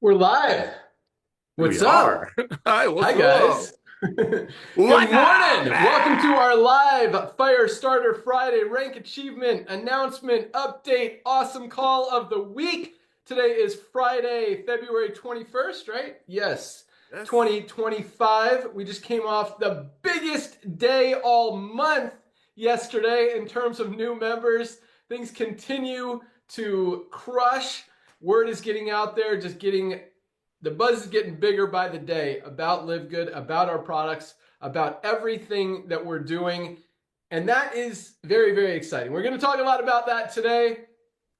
We're live. We What's are. up? Hi, what's Hi, up? guys. Good What's up, morning. Welcome to man? our live Firestarter Friday rank achievement announcement update. Awesome call of the week. Today is Friday, February 21st, right? Yes, Yes. 2025. We just came off the biggest day all month yesterday in terms of new members. Things continue to crush. Word is getting out there, the buzz is getting bigger by the day about LiveGood, about our products, about everything that we're doing. And that is very, very exciting. We're going to talk a lot about that today.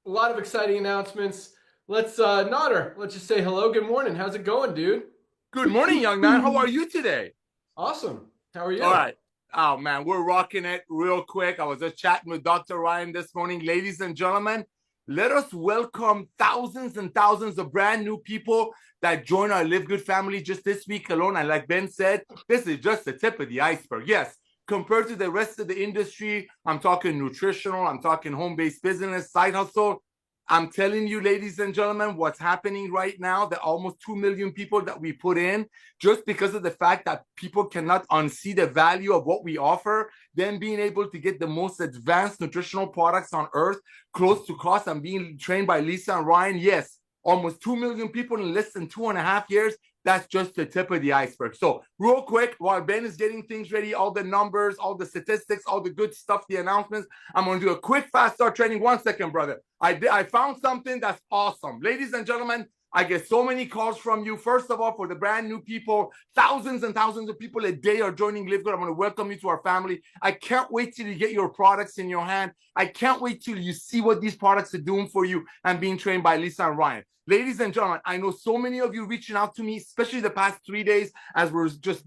A lot of exciting announcements. Let's let's just say hello. Good morning. How's it going, dude? Good morning, young man. How are you today? Awesome. How are All you? right. Oh, man, we're rocking it real quick. I was just chatting with Dr. Ryan this morning. Ladies and gentlemen, let us welcome thousands and thousands of brand new people that join our Live Good family just this week alone. And like Ben said, this is just the tip of the iceberg. Yes, compared to the rest of the industry, I'm talking nutritional, I'm talking home-based business, side hustle. I'm telling you, ladies and gentlemen, what's happening right now, the almost 2 million people that we put in, just because of the fact that people cannot unsee the value of what we offer, then being able to get the most advanced nutritional products on earth, close to cost, and being trained by Lisa and Ryan. Yes, almost 2 million people in less than 2.5 years. That's just the tip of the iceberg. So real quick, while Ben is getting things ready, all the numbers, all the statistics, all the good stuff, the announcements, I'm going to do a quick fast start training. 1 second, brother. I found something that's awesome. Ladies and gentlemen, I get so many calls from you. First of all, for the brand new people, thousands and thousands of people a day are joining LiveGood. I'm going to welcome you to our family. I can't wait till you get your products in your hand. I can't wait till you see what these products are doing for you and being trained by Lisa and Ryan. Ladies and gentlemen, I know so many of you reaching out to me, especially the past 3 days, as we're just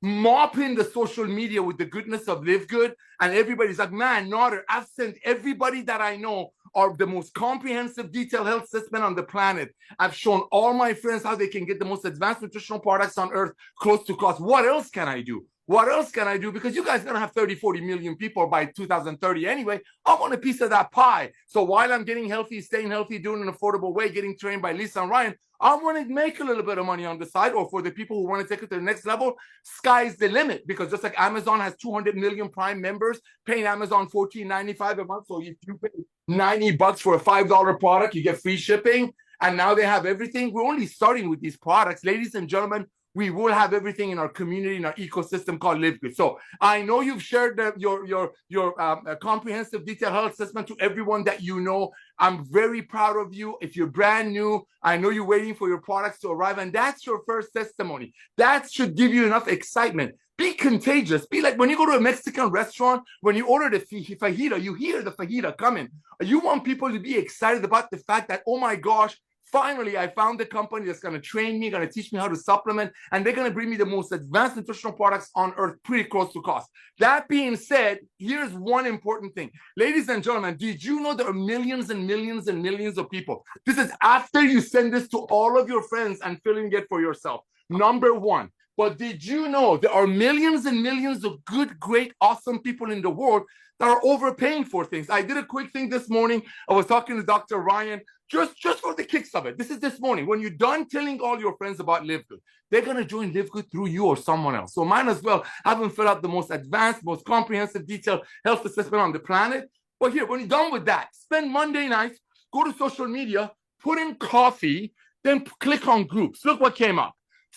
mopping the social media with the goodness of LiveGood. And everybody's like, man, Nader, I've sent everybody that I know are the most comprehensive detailed health assessment on the planet. I've shown all my friends how they can get the most advanced nutritional products on earth close to cost. What else can I do? What else can I do? Because you guys are going to have 30, 40 million people by 2030 anyway. I want a piece of that pie. So while I'm getting healthy, staying healthy, doing an affordable way, getting trained by Lisa and Ryan, I want to make a little bit of money on the side. Or for the people who want to take it to the next level, sky's the limit. Because just like Amazon has 200 million Prime members, paying Amazon $14.95 a month. So if you pay $90 for a $5 product, you get free shipping. And now they have everything. We're only starting with these products. Ladies and gentlemen, we will have everything in our community, in our ecosystem called LiveGood. So I know you've shared your comprehensive detailed health assessment to everyone that you know. I'm very proud of you. If you're brand new, I know you're waiting for your products to arrive, and that's your first testimony. That should give you enough excitement. Be contagious. Be like when you go to a Mexican restaurant, when you order the fajita, you hear the fajita coming. You want people to be excited about the fact that, oh my gosh, finally, I found a company that's going to train me, going to teach me how to supplement, and they're going to bring me the most advanced nutritional products on earth pretty close to cost. That being said, here's one important thing. Ladies and gentlemen, did you know there are millions and millions and millions of people? This is after you send this to all of your friends and filling it for yourself. Number one. But did you know there are millions and millions of good, great, awesome people in the world that are overpaying for things? I did a quick thing this morning. I was talking to Dr. Ryan just for the kicks of it. This is this morning. When you're done telling all your friends about LiveGood, they're going to join LiveGood through you or someone else. So might as well have them fill out the most advanced, most comprehensive, detailed health assessment on the planet. But here, when you're done with that, spend Monday night, go to social media, put in coffee, then click on groups. Look what came up.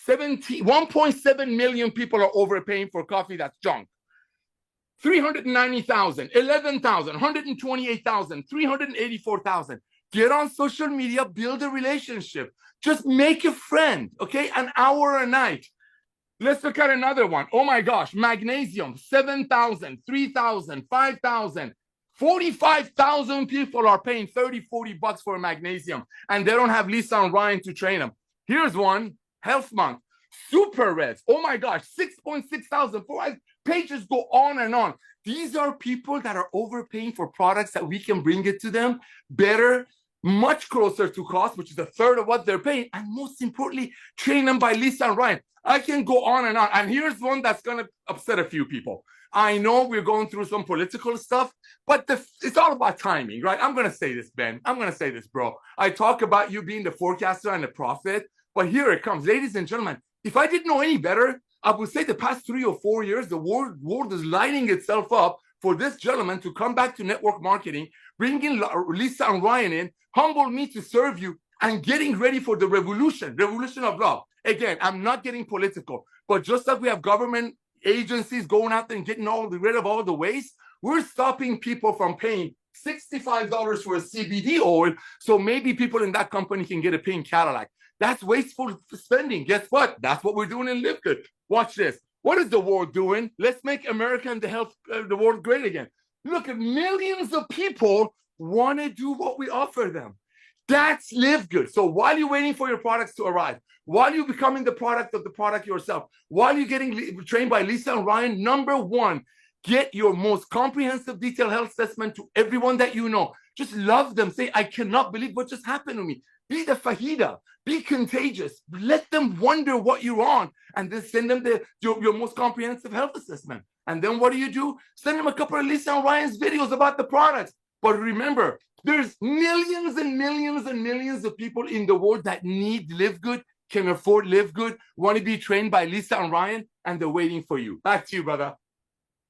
1.7 million people are overpaying for coffee that's junk. 390,000, 11,000, 128,000, 384,000. Get on social media, build a relationship. Just make a friend, okay? An hour a night. Let's look at another one. Oh my gosh, magnesium, 7,000, 3,000, 5,000. 45,000 people are paying 30, 40 bucks for magnesium, and they don't have Lisa and Ryan to train them. Here's one. Health Month, superreds. Oh my gosh, 6.6 thousand. Pages go on and on. These are people that are overpaying for products that we can bring it to them better, much closer to cost, which is a third of what they're paying, and most importantly, train them by Lisa and Ryan. I can go on and on. And here's one that's going to upset a few people. I know we're going through some political stuff, but it's all about timing, right? I'm going to say this, Ben. I'm going to say this, bro. I talk about you being the forecaster and the prophet, but here it comes. Ladies and gentlemen, if I didn't know any better, I would say the past 3 or 4 years, the world is lining itself up for this gentleman to come back to network marketing, bring in Lisa and Ryan in, humble me to serve you, and getting ready for the revolution of love. Again, I'm not getting political, but just like we have government agencies going out there and getting rid of all the waste, we're stopping people from paying $65 for a CBD oil, so maybe people in that company can get a pink Cadillac. That's wasteful spending. Guess what? That's what we're doing in LiveGood. Watch this. What is the world doing? Let's make America and the world great again. Look at millions of people want to do what we offer them. That's LiveGood. So while you're waiting for your products to arrive, while you're becoming the product of the product yourself, while you're getting trained by Lisa and Ryan, number one, get your most comprehensive detailed health assessment to everyone that you know. Just love them. Say, I cannot believe what just happened to me. Be the fajita. Be contagious. Let them wonder what you're on, and then send them your most comprehensive health assessment. And then what do? Send them a couple of Lisa and Ryan's videos about the products. But remember, there's millions and millions and millions of people in the world that need LiveGood, can afford LiveGood, want to be trained by Lisa and Ryan, and they're waiting for you. Back to you, brother.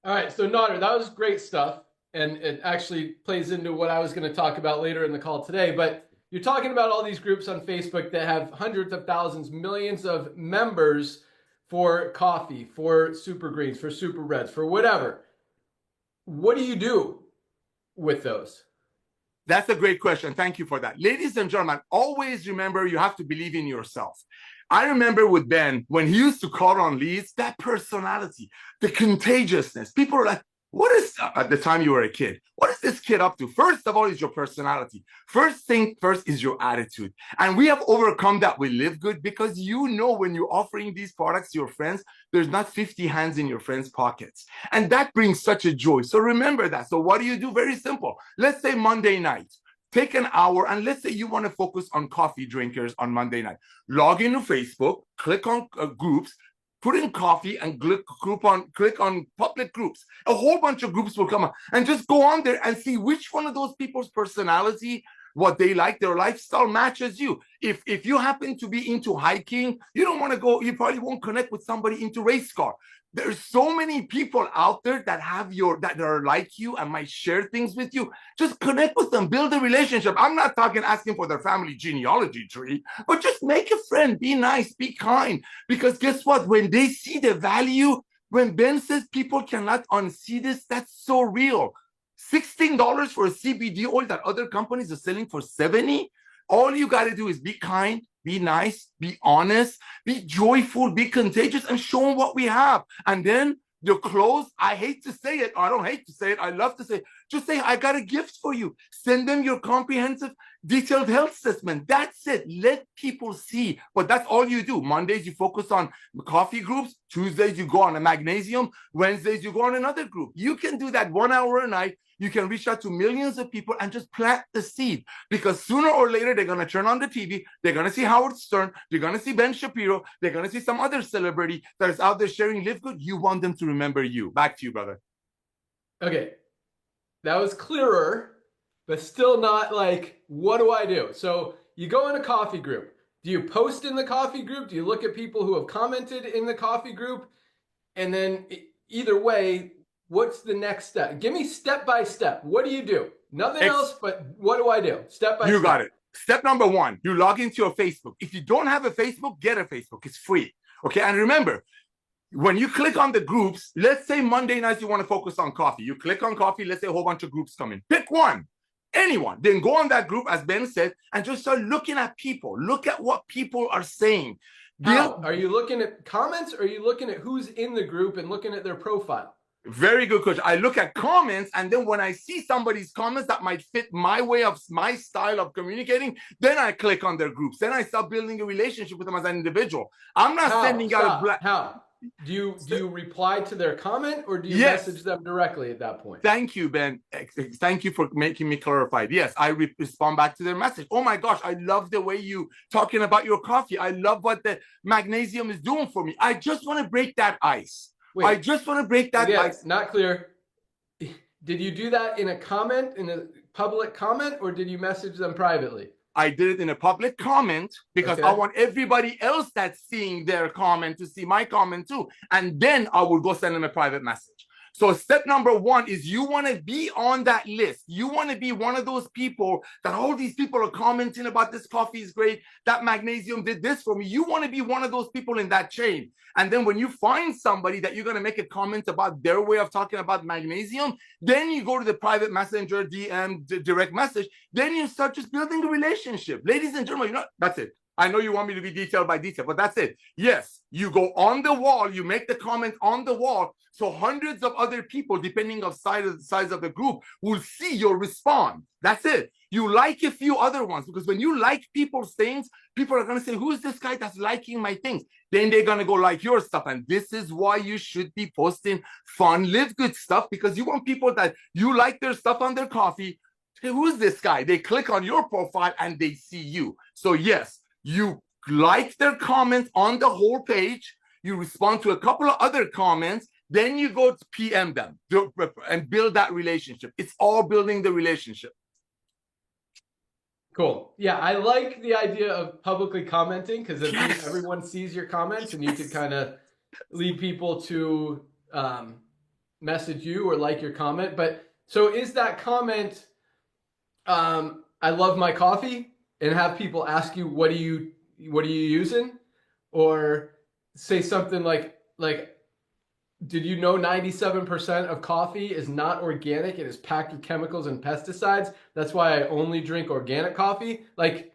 All right, so Nader, that was great stuff, and it actually plays into what I was going to talk about later in the call today. But you're talking about all these groups on Facebook that have hundreds of thousands, millions of members for coffee, for super greens, for super reds, for whatever. What do you do with those? That's a great question. Thank you for that. Ladies and gentlemen, always remember you have to believe in yourself. I remember with Ben, when he used to call on leads, that personality, the contagiousness. People are like, what is, at the time you were a kid, what is this kid up to? First of all, is your personality. First thing first is your attitude. And we have overcome that with LiveGood, because you know when you're offering these products to your friends, there's not 50 hands in your friends' pockets. And that brings such a joy. So remember that. So what do? Very simple. Let's say Monday night. Take an hour, and let's say you want to focus on coffee drinkers on Monday night. Log into Facebook, click on groups, put in coffee, and click on public groups. A whole bunch of groups will come up, and just go on there and see which one of those people's personality, what they like, their lifestyle matches you. If you happen to be into hiking, you don't want to go, you probably won't connect with somebody into race car. There's so many people out there that that are like you and might share things with you. Just connect with them, build a relationship. I'm not asking for their family genealogy tree, but just make a friend, be nice, be kind. Because guess what? When they see the value, when Ben says people cannot unsee this, that's so real. $16 for a CBD oil that other companies are selling for $70. All you got to do is be kind, be nice, be honest, be joyful, be contagious, and show them what we have. And then your clothes, I hate to say it, I don't hate to say it, I love to say it, just say, I got a gift for you. Send them your comprehensive detailed health assessment. That's it. Let people see. But that's all you do. Mondays, you focus on coffee groups. Tuesdays, you go on a magnesium. Wednesdays, you go on another group. You can do that 1 hour a night. You can reach out to millions of people and just plant the seed, because sooner or later, they're going to turn on the TV. They're going to see Howard Stern. They're going to see Ben Shapiro. They're going to see some other celebrity that is out there sharing LiveGood. You want them to remember you. Back to you, brother. Okay. That was clearer, but still not like, what do I do? So you go in a coffee group. Do you post in the coffee group? Do you look at people who have commented in the coffee group? And then either way, what's the next step? Give me step by step. What do you do? Nothing else, but what do I do? Step by step. You got it. Step number one, you log into your Facebook. If you don't have a Facebook, get a Facebook. It's free. Okay. And remember, when you click on the groups, let's say Monday nights you want to focus on coffee. You click on coffee, let's say a whole bunch of groups come in. Pick one, anyone. Then go on that group, as Ben said, and just start looking at people. Look at what people are saying. How? Are you looking at comments, or are you looking at who's in the group and looking at their profile? Very good, coach. I look at comments, and then when I see somebody's comments that might fit my style of communicating, then I click on their groups. Then I start building a relationship with them as an individual. I'm not sending out a black. How? Do you reply to their comment, or do you message them directly at that point? Thank you, Ben. Thank you for making me clarified. Yes, I respond back to their message. Oh my gosh, I love the way you talking about your coffee. I love what the magnesium is doing for me. I just want to break that ice. Wait, I just want to break that ice. Not clear. Did you do that in a comment, in a public comment, or did you message them privately? I did it in a public comment because I want everybody else that's seeing their comment to see my comment too. And then I will go send them a private message. So step number one is you want to be on that list. You want to be one of those people that all these people are commenting about this coffee is great. That magnesium did this for me. You want to be one of those people in that chain. And then when you find somebody that you're going to make a comment about their way of talking about magnesium, then you go to the private messenger, DM, direct message. Then you start just building a relationship. Ladies and gentlemen, that's it. I know you want me to be detail by detail, but that's it. Yes, you go on the wall, you make the comment on the wall, so hundreds of other people, depending on the size of the group, will see your response. That's it. You like a few other ones, because when you like people's things, people are going to say, who is this guy that's liking my things? Then they're going to go like your stuff. And this is why you should be posting fun, live good stuff, because you want people that you like their stuff on their coffee. Hey, who's this guy? They click on your profile and they see you. So yes, you like their comments on the whole page, you respond to a couple of other comments, then you go to PM them and build that relationship. It's all building the relationship. Cool. Yeah, I like the idea of publicly commenting, because it means everyone sees your comments and you can kind of lead people to message you or like your comment. But so is that comment, I love my coffee, and have people ask you, what are you using? Or say something like, did you know 97% of coffee is not organic? It is packed with chemicals and pesticides. That's why I only drink organic coffee. Like,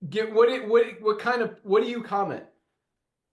what do you comment?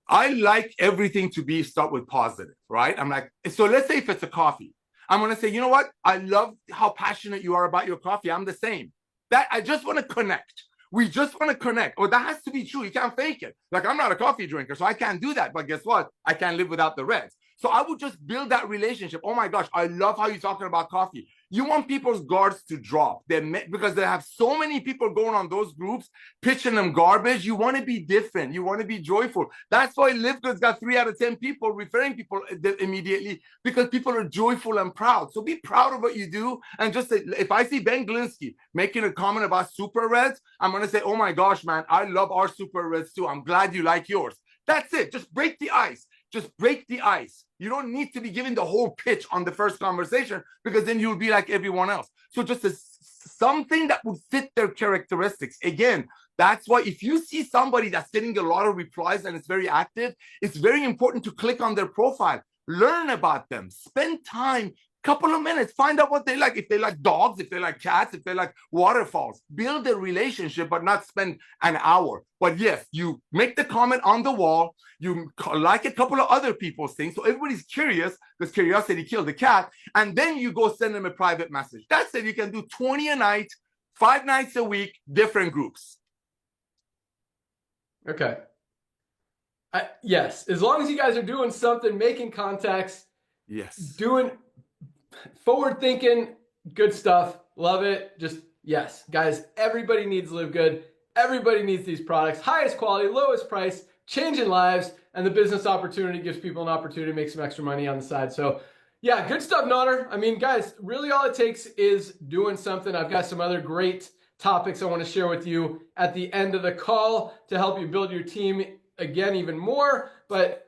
I like everything to start with positive, right? I'm like, so let's say if it's a coffee, I'm going to say, you know what? I love how passionate you are about your coffee. I'm the same. That I just want to connect. We just want to connect. Or that has to be true. You can't fake it. Like, I'm not a coffee drinker, so I can't do that. But guess what? I can't live without the reds. So I would just build that relationship. Oh my gosh, I love how you're talking about coffee. You want people's guards to drop because they have so many people going on those groups, pitching them garbage. You want to be different. You want to be joyful. That's why LiveGood's got 3 out of 10 people referring people immediately, because people are joyful and proud. So be proud of what you do. And just say, if I see Ben Glinsky making a comment about super reds, I'm going to say, oh my gosh, man, I love our super reds too. I'm glad you like yours. That's it. Just break the ice. Just break the ice. You don't need to be giving the whole pitch on the first conversation, because then you'll be like everyone else. So just something that would fit their characteristics. Again, that's why if you see somebody that's getting a lot of replies and it's very active, it's very important to click on their profile, learn about them, spend time, couple of minutes, find out what they like. If they like dogs, if they like cats, if they like waterfalls, build a relationship, but not spend an hour. But yes, you make the comment on the wall, you like a couple of other people's things, so everybody's curious, because curiosity killed the cat, and then you go send them a private message. That's it. You can do 20 a night, 5 nights a week, different groups. Okay. Yes, as long as you guys are doing something, making contacts, yes, doing forward thinking, good stuff. Love it. Just, yes, guys, everybody needs LiveGood. Everybody needs these products. Highest quality, lowest price, changing lives, and the business opportunity gives people an opportunity to make some extra money on the side. So yeah, good stuff, Nader. I mean, guys, really all it takes is doing something. I've got some other great topics I want to share with you at the end of the call to help you build your team again even more. But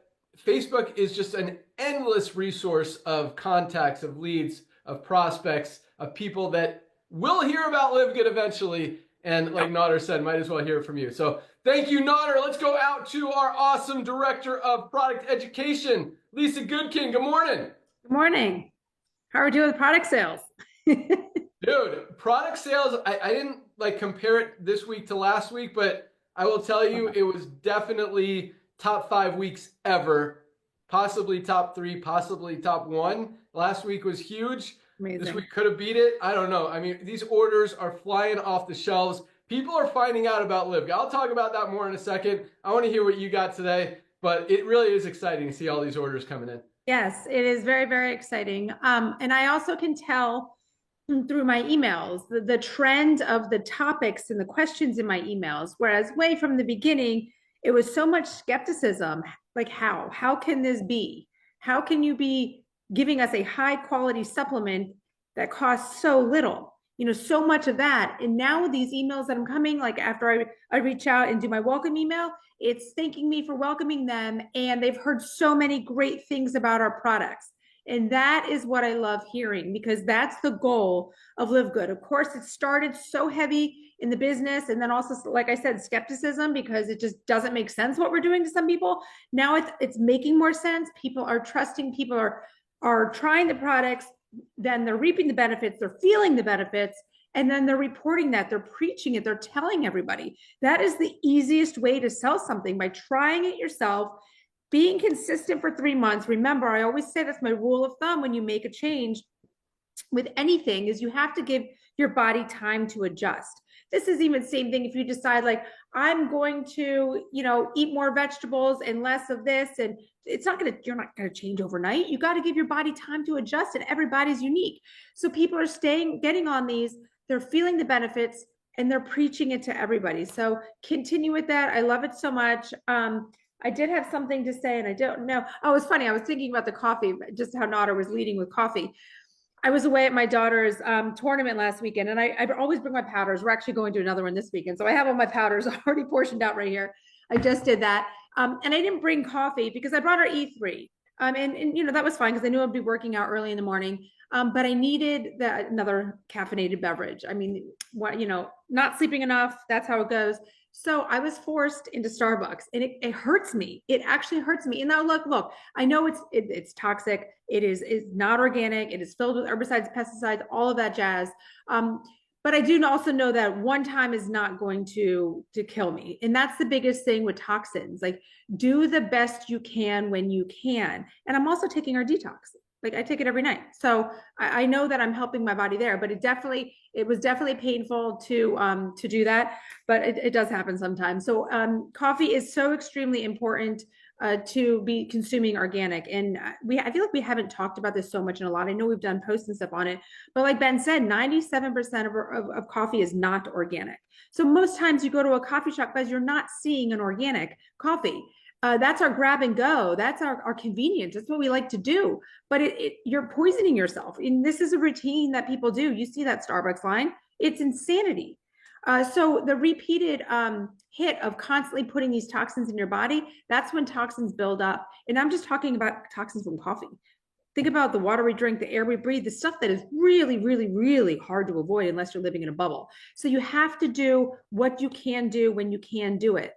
Facebook is just an endless resource of contacts, of leads, of prospects, of people that will hear about LiveGood eventually. And like Nader said, might as well hear it from you. So thank you, Nader. Let's go out to our awesome Director of Product Education, Lisa Goodkin. Good morning. Good morning. How are we doing with product sales? Dude, product sales, I didn't like compare it this week to last week, but I will tell you it was definitely top 5 weeks ever, possibly top 3, possibly top 1. Last week was huge. Amazing. This week could have beat it. I don't know. I mean, these orders are flying off the shelves. People are finding out about LiveGood. I'll talk about that more in a second. I want to hear what you got today, but it really is exciting to see all these orders coming in. Yes, it is very, very exciting. And I also can tell through my emails the trend of the topics and the questions in my emails, whereas way from the beginning, it was so much skepticism, like how can this be? How can you be giving us a high quality supplement that costs so little? So much of that. And now with these emails that I'm coming, like after I reach out and do my welcome email, it's thanking me for welcoming them. And they've heard so many great things about our products. And that is what I love hearing, because that's the goal of Live Good. Of course, it started so heavy in the business. And then also, like I said, skepticism, because it just doesn't make sense what we're doing to some people. Now it's making more sense. People are trusting, people are trying the products, then they're reaping the benefits, they're feeling the benefits, and then they're reporting that, they're preaching it, they're telling everybody. That is the easiest way to sell something, by trying it yourself, being consistent for 3 months. Remember, I always say that's my rule of thumb when you make a change with anything, is you have to give your body time to adjust. This is even the same thing if you decide, like, I'm going to, eat more vegetables and less of this, and you're not going to change overnight. You got to give your body time to adjust, and everybody's unique. So people are getting on these, they're feeling the benefits, and they're preaching it to everybody. So continue with that. I love it so much. I did have something to say, and I don't know. Oh, it's funny. I was thinking about the coffee, just how Nada was leading with coffee. I was away at my daughter's tournament last weekend, and I always bring my powders. We're actually going to another one this weekend. So I have all my powders already portioned out right here. I just did that. And I didn't bring coffee because I brought her E3. And that was fine because I knew I'd be working out early in the morning. But I needed another caffeinated beverage. I mean, not sleeping enough, that's how it goes. So I was forced into Starbucks, and it hurts me. It actually hurts me. And now look, I know it's toxic. It's not organic. It is filled with herbicides, pesticides, all of that jazz. But I do also know that one time is not going to kill me. And that's the biggest thing with toxins. Like, do the best you can when you can. And I'm also taking our detox. Like, I take it every night. So I know that I'm helping my body there, but it was definitely painful to do that, but it does happen sometimes. So coffee is so extremely important to be consuming organic. And I feel like we haven't talked about this so much in a lot. I know we've done posts and stuff on it, but like Ben said, 97% of coffee is not organic. So most times you go to a coffee shop, guys, you're not seeing an organic coffee. That's our grab and go. That's our convenience. That's what we like to do. But you're poisoning yourself. And this is a routine that people do. You see that Starbucks line. It's insanity. So the repeated hit of constantly putting these toxins in your body, that's when toxins build up. And I'm just talking about toxins from coffee. Think about the water we drink, the air we breathe, the stuff that is really, really, really hard to avoid unless you're living in a bubble. So you have to do what you can do when you can do it.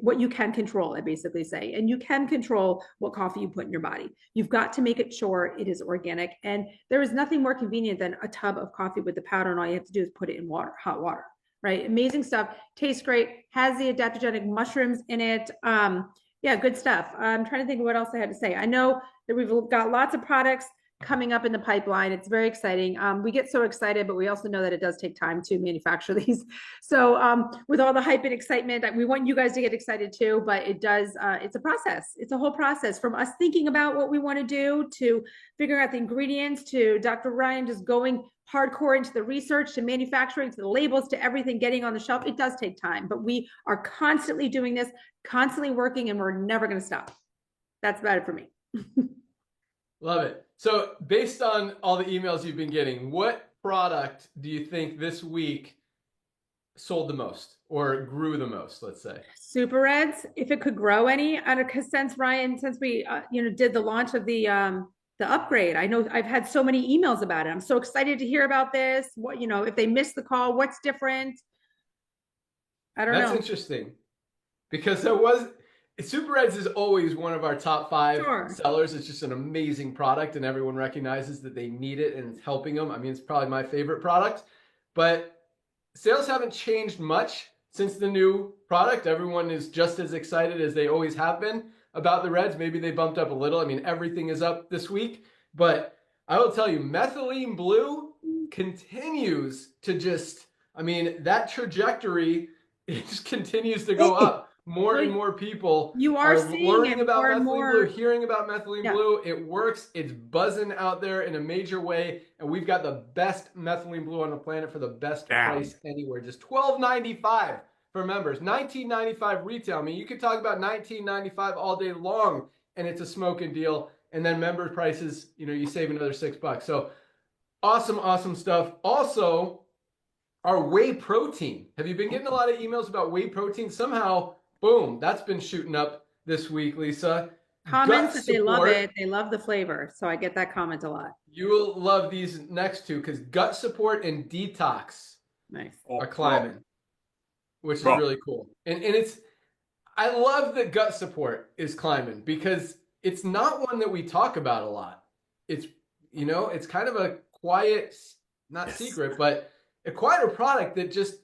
What you can control, I basically say. And you can control what coffee you put in your body. You've got to make it sure it is organic. And there is nothing more convenient than a tub of coffee with the powder, and all you have to do is put it in water, hot water, right? Amazing stuff. Tastes great. Has the adaptogenic mushrooms in it. Yeah, good stuff. I'm trying to think of what else I had to say. I know that we've got lots of products coming up in the pipeline. It's very exciting. We get so excited, but we also know that it does take time to manufacture these. So with all the hype and excitement, we want you guys to get excited too, but it does, it's a process. It's a whole process from us thinking about what we want to do, to figuring out the ingredients, to Dr. Ryan just going hardcore into the research, to manufacturing, to the labels, to everything getting on the shelf. It does take time, but we are constantly doing this, constantly working, and we're never going to stop. That's about it for me. Love it. So based on all the emails you've been getting, what product do you think this week sold the most or grew the most, let's say? Superreds, if it could grow any. Because since we did the launch of the upgrade, I know I've had so many emails about it. I'm so excited to hear about this. What, if they missed the call, what's different? I don't know. That's interesting, because SuperReds is always one of our top 5 sellers. It's just an amazing product, and everyone recognizes that they need it, and it's helping them. I mean, it's probably my favorite product, but sales haven't changed much since the new product. Everyone is just as excited as they always have been about the Reds. Maybe they bumped up a little. I mean, everything is up this week, but I will tell you, methylene blue continues to that trajectory, it just continues to go up. More and more people are learning about methylene blue, hearing about methylene blue. It works. It's buzzing out there in a major way. And we've got the best methylene blue on the planet for the best price anywhere. Just $12.95 for members, $19.95 retail. I mean, you could talk about $19.95 all day long, and it's a smoking deal. and then member prices, you save another $6. So awesome stuff. Also, our whey protein. Have you been getting a lot of emails about whey protein? Somehow, boom, that's been shooting up this week, Lisa. Comments that they love it. They love the flavor. So I get that comment a lot. You will love these next two because gut support and detox are climbing, which is really cool. And I love that gut support is climbing because it's not one that we talk about a lot. It's, it's kind of a quiet, not secret, but a quieter product that just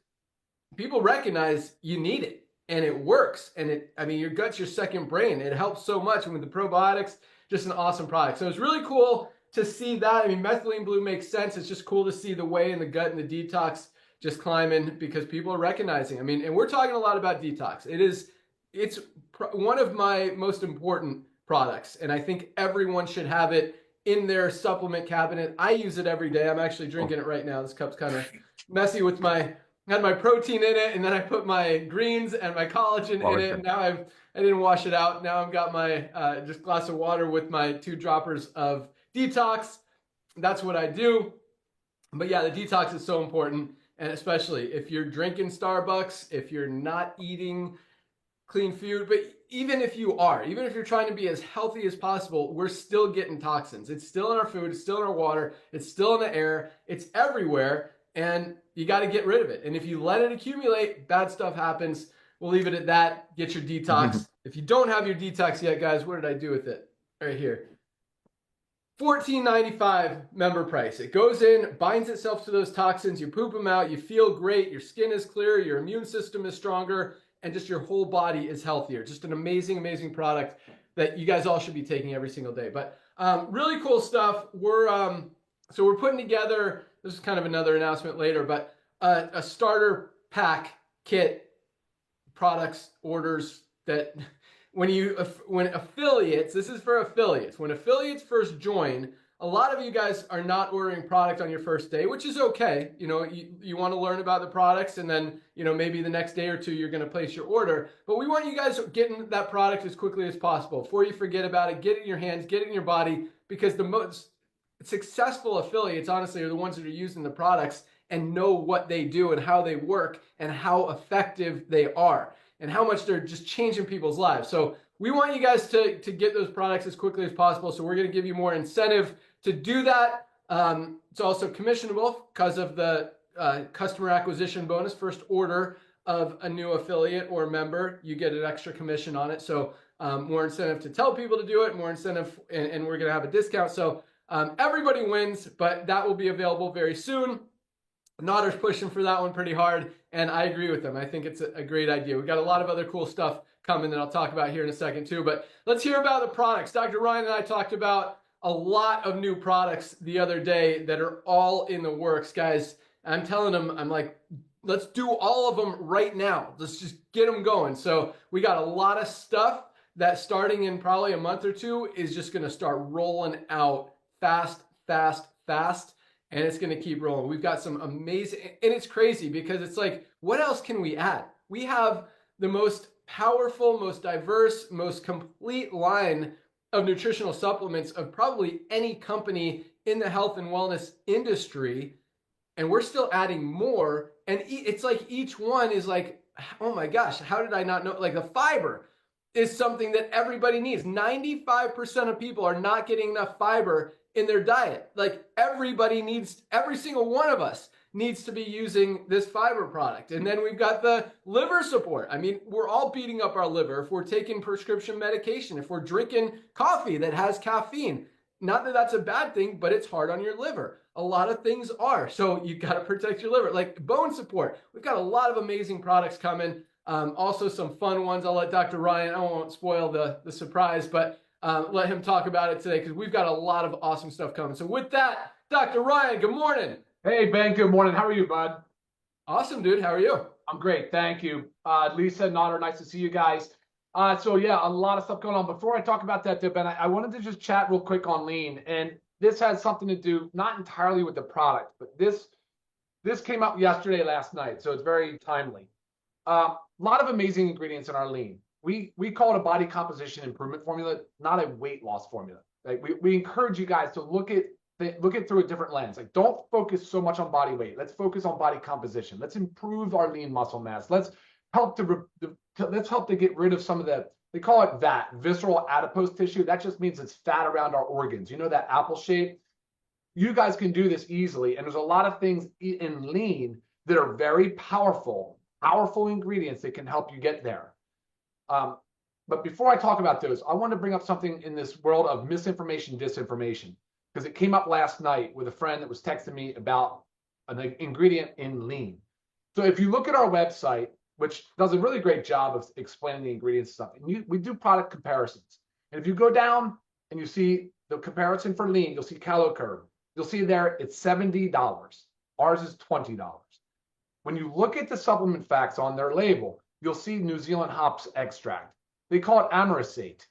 people recognize you need it and it works. And your gut's your second brain. It helps so much. And with the probiotics, just an awesome product. So it's really cool to see that. Methylene blue makes sense. It's just cool to see the whey and the gut and the detox just climbing because people are recognizing. And we're talking a lot about detox. It's one of my most important products. And I think everyone should have it in their supplement cabinet. I use it every day. I'm actually drinking it right now. This cup's kind of messy with had my protein in it, and then I put my greens and my collagen in it. And now I didn't wash it out. Now I've got my just glass of water with my 2 droppers of detox. That's what I do. But yeah, the detox is so important. And especially if you're drinking Starbucks, if you're not eating clean food, but even if you're trying to be as healthy as possible, we're still getting toxins. It's still in our food, it's still in our water, it's still in the air, it's everywhere, and you got to get rid of it. And if you let it accumulate, bad stuff happens. We'll leave it at that. Get your detox. If you don't have your detox yet, guys, what did I do with it? Right here. $14.95 member price. It goes in, binds itself to those toxins, you poop them out, you feel great, your skin is clear, your immune system is stronger, and just your whole body is healthier. Just an amazing product that you guys all should be taking every single day. But really cool stuff. So we're putting together, this is kind of another announcement later, but a starter pack kit products orders that when affiliates, this is for affiliates, when affiliates first join, a lot of you guys are not ordering product on your first day, which is okay. You want to learn about the products, and then, maybe the next day or two, you're going to place your order. But we want you guys getting that product as quickly as possible. Before you forget about it, get it in your hands, get it in your body, because the most successful affiliates, honestly, are the ones that are using the products and know what they do and how they work and how effective they are and how much they're just changing people's lives. So we want you guys to get those products as quickly as possible. So we're going to give you more incentive to do that. It's also commissionable because of the customer acquisition bonus. First order of a new affiliate or member, you get an extra commission on it. So more incentive to tell people to do it, more incentive, and we're going to have a discount. So everybody wins, but that will be available very soon. Notter's pushing for that one pretty hard, and I agree with them. I think it's a great idea. We've got a lot of other cool stuff coming that I'll talk about here in a second too. But let's hear about the products. Dr. Ryan and I talked about a lot of new products the other day that are all in the works. Guys, I'm telling them, I'm like, let's do all of them right now. Let's just get them going. So we got a lot of stuff that starting in probably a month or two is just going to start rolling out fast. And it's going to keep rolling. We've got some amazing, and it's crazy because it's like, what else can we add? We have the most powerful, most diverse, most complete line of nutritional supplements of probably any company in the health and wellness industry. And we're still adding more. And it's like each one is like, oh my gosh, how did I not know? Like the fiber is something that everybody needs. 95% of people are not getting enough fiber in their diet. Like everybody needs, every single one of us needs to be using this fiber product. And then we've got the liver support. I mean, we're all beating up our liver if we're taking prescription medication, if we're drinking coffee that has caffeine. Not that that's a bad thing, but it's hard on your liver. A lot of things are. So you got to protect your liver. Like bone support. We've got a lot of amazing products coming. Also some fun ones. I'll let Dr. Ryan, I won't spoil the surprise, but let him talk about it today because we've got a lot of awesome stuff coming. So with that, Dr. Ryan, good morning. Hey, Ben, good morning. How are you, bud? Awesome, dude. How are you? I'm great. Thank you. Lisa, Nader, nice to see you guys. So yeah, a lot of stuff going on. Before I talk about that, Ben, I wanted to just chat real quick on lean. And this has something to do, not entirely with the product, but this came out yesterday, last night. So it's very timely. A lot of amazing ingredients in our lean. We call it a body composition improvement formula, not a weight loss formula. Like we encourage you guys to look at through a different lens. Like, don't focus so much on body weight. Let's focus on body composition. Let's improve our lean muscle mass. Let's help to get rid of some of the, they call it VAT, visceral adipose tissue. That just means it's fat around our organs. You know, that apple shape? You guys can do this easily. And there's a lot of things in lean that are very powerful ingredients that can help you get there. But before I talk about those, I want to bring up something in this world of misinformation, disinformation, because it came up last night with a friend that was texting me about an ingredient in lean. So if you look at our website, which does a really great job of explaining the ingredients and stuff, and we do product comparisons. And if you go down and you see the comparison for lean, you'll see calorie curve. You'll see there it's $70. Ours is $20. When you look at the supplement facts on their label, you'll see New Zealand hops extract. They call it amorosate.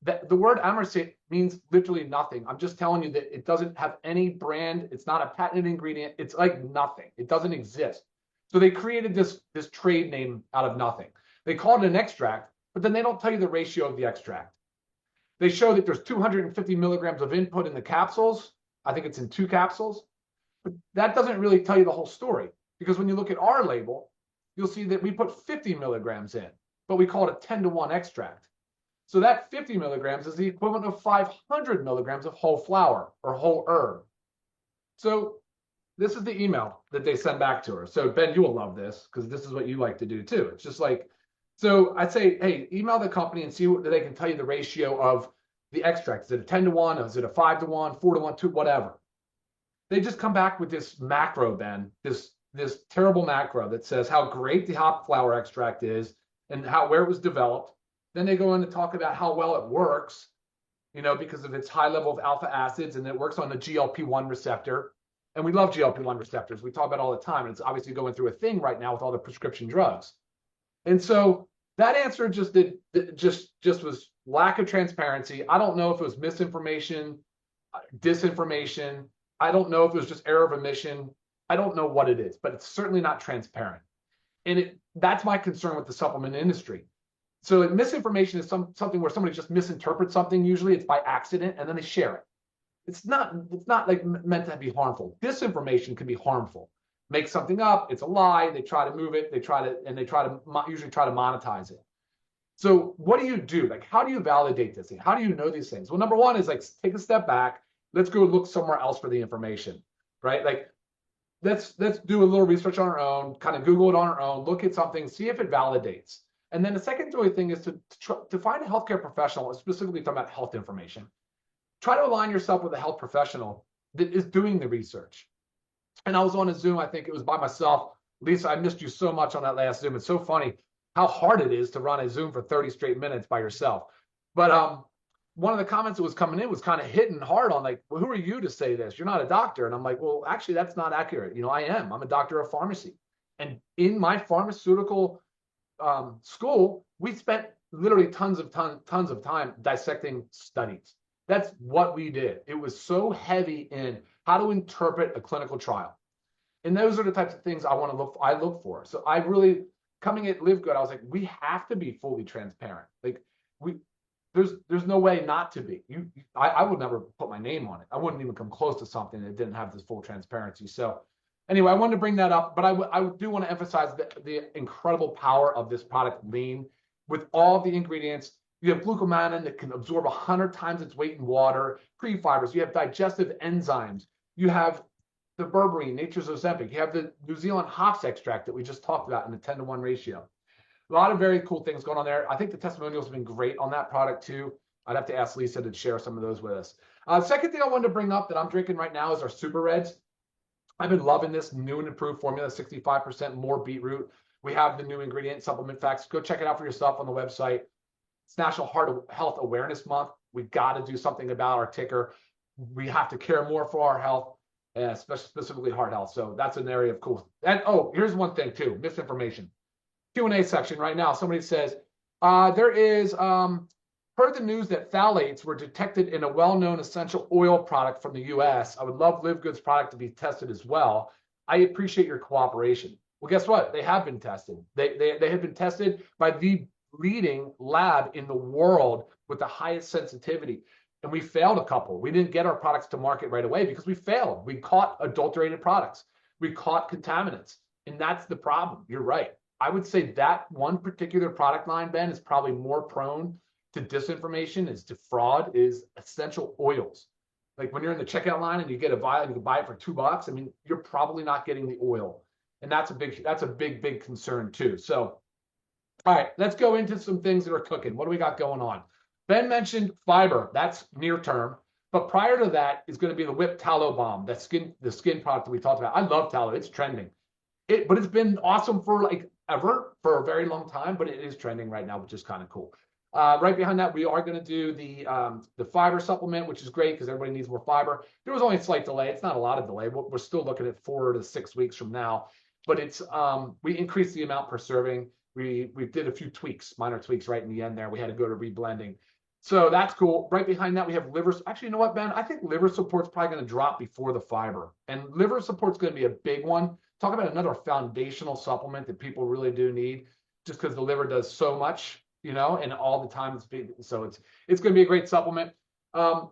The word amorosate means literally nothing. I'm just telling you that it doesn't have any brand. It's not a patented ingredient. It's like nothing. It doesn't exist. So they created this trade name out of nothing. They call it an extract, but then they don't tell you the ratio of the extract. They show that there's 250 milligrams of input in the capsules. I think it's in 2 capsules. But that doesn't really tell you the whole story, because when you look at our label, you'll see that we put 50 milligrams in, but we call it a 10-to-1 extract. So that 50 milligrams is the equivalent of 500 milligrams of whole flower or whole herb. So this is the email that they send back to her. So Ben, you will love this, because this is what you like to do too. It's just like, so I'd say, hey, email the company and see what they can tell you the ratio of the extract. Is it a 10-to-1? Is it a 5-to-1, 4-to-1, 2, whatever? They just come back with this macro, Ben, this terrible macro that says how great the hop flower extract is and where it was developed. Then they go in to talk about how well it works, you know, because of its high level of alpha acids, and it works on the GLP-1 receptor. And we love GLP-1 receptors. We talk about it all the time. And it's obviously going through a thing right now with all the prescription drugs. And so that answer just was lack of transparency. I don't know if it was misinformation, disinformation. I don't know if it was just error of omission. I don't know what it is, but it's certainly not transparent. And that's my concern with the supplement industry. So misinformation is something where somebody just misinterprets something. Usually it's by accident, and then they share it. It's not like meant to be harmful. Disinformation can be harmful. Make something up, it's a lie, they try to move it, they usually try to monetize it. So what do you do? Like, how do you validate this thing? How do you know these things? Well, number one is like, take a step back. Let's go look somewhere else for the information, right? Like, let's do a little research on our own, kind of Google it on our own, look at something, see if it validates. And then the secondary thing is to find a healthcare professional, specifically talking about health information. Try to align yourself with a health professional that is doing the research. And I was on a Zoom, I think it was by myself. Lisa, I missed you so much on that last Zoom. It's so funny how hard it is to run a Zoom for 30 straight minutes by yourself. But one of the comments that was coming in was kind of hitting hard on, like, well, who are you to say this? You're not a doctor. And I'm like, well, actually, that's not accurate. You know, I am. I'm a doctor of pharmacy. And in my pharmaceutical school, we spent literally tons of time dissecting studies. That's what we did. It was so heavy in how to interpret a clinical trial. And those are the types of things I look for. So I really, coming at LiveGood, I was like, we have to be fully transparent. Like, there's no way not to be. I would never put my name on it. I wouldn't even come close to something that didn't have this full transparency. So anyway, I wanted to bring that up, but I do want to emphasize the incredible power of this product, lean, with all the ingredients. You have glucomannan that can absorb 100 times its weight in water, pre-fibers. You have digestive enzymes. You have the berberine, nature's Ozempic. You have the New Zealand hops extract that we just talked about in the 10-to-1 ratio. A lot of very cool things going on there. I think the testimonials have been great on that product too. I'd have to ask Lisa to share some of those with us. Second thing I wanted to bring up that I'm drinking right now is our superreds. I've been loving this new and improved formula, 65% more beetroot. We have the new ingredient supplement facts. Go check it out for yourself on the website. It's National Heart Health Awareness Month. We got to do something about our ticker. We have to care more for our health, specifically heart health. So that's an area of cool. And here's one thing too, misinformation. Q&A section right now. Somebody says, there is, heard the news that phthalates were detected in a well-known essential oil product from the US. I would love LiveGood's product to be tested as well. I appreciate your cooperation. Well, guess what? They have been tested. They have been tested by the leading lab in the world with the highest sensitivity. And we failed a couple. We didn't get our products to market right away because we failed. We caught adulterated products. We caught contaminants. And that's the problem. You're right. I would say that one particular product line, Ben, is probably more prone to disinformation, is to fraud, is essential oils. Like when you're in the checkout line and you get a vial and you can buy it for $2, I mean, you're probably not getting the oil. And that's a big concern too. So, all right, let's go into some things that are cooking. What do we got going on? Ben mentioned fiber. That's near term. But prior to that is going to be the whipped tallow balm, the skin product that we talked about. I love tallow. It's trending. But it's been awesome for like ever, for a very long time, but it is trending right now, which is kind of cool. Right behind that, we are going to do the fiber supplement, which is great because everybody needs more fiber. There was only a slight delay. It's not a lot of delay. We're still looking at 4 to 6 weeks from now, but it's we increased the amount per serving. We did a few tweaks, minor tweaks right in the end there. We had to go to reblending. So that's cool. Right behind that, we have liver. Actually, you know what, Ben? I think liver support's probably going to drop before the fiber. And liver support's going to be a big one. Talk about another foundational supplement that people really do need just because the liver does so much, you know, and all the time it's big. So it's going to be a great supplement. Do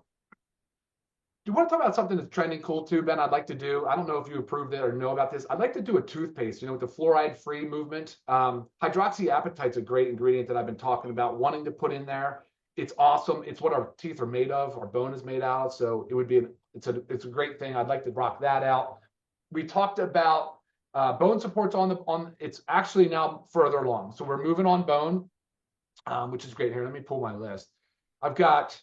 you want to talk about something that's trending cool too, Ben? I'd like to do, I don't know if you approved it or know about this. I'd like to do a toothpaste, you know, with the fluoride-free movement. Hydroxyapatite's a great ingredient that I've been talking about, wanting to put in there. It's awesome. It's what our teeth are made of. Our bone is made out of. So it would be, it's a great thing. I'd like to rock that out. We talked about bone supports it's actually now further along. So we're moving on bone, which is great. Here, let me pull my list. I've got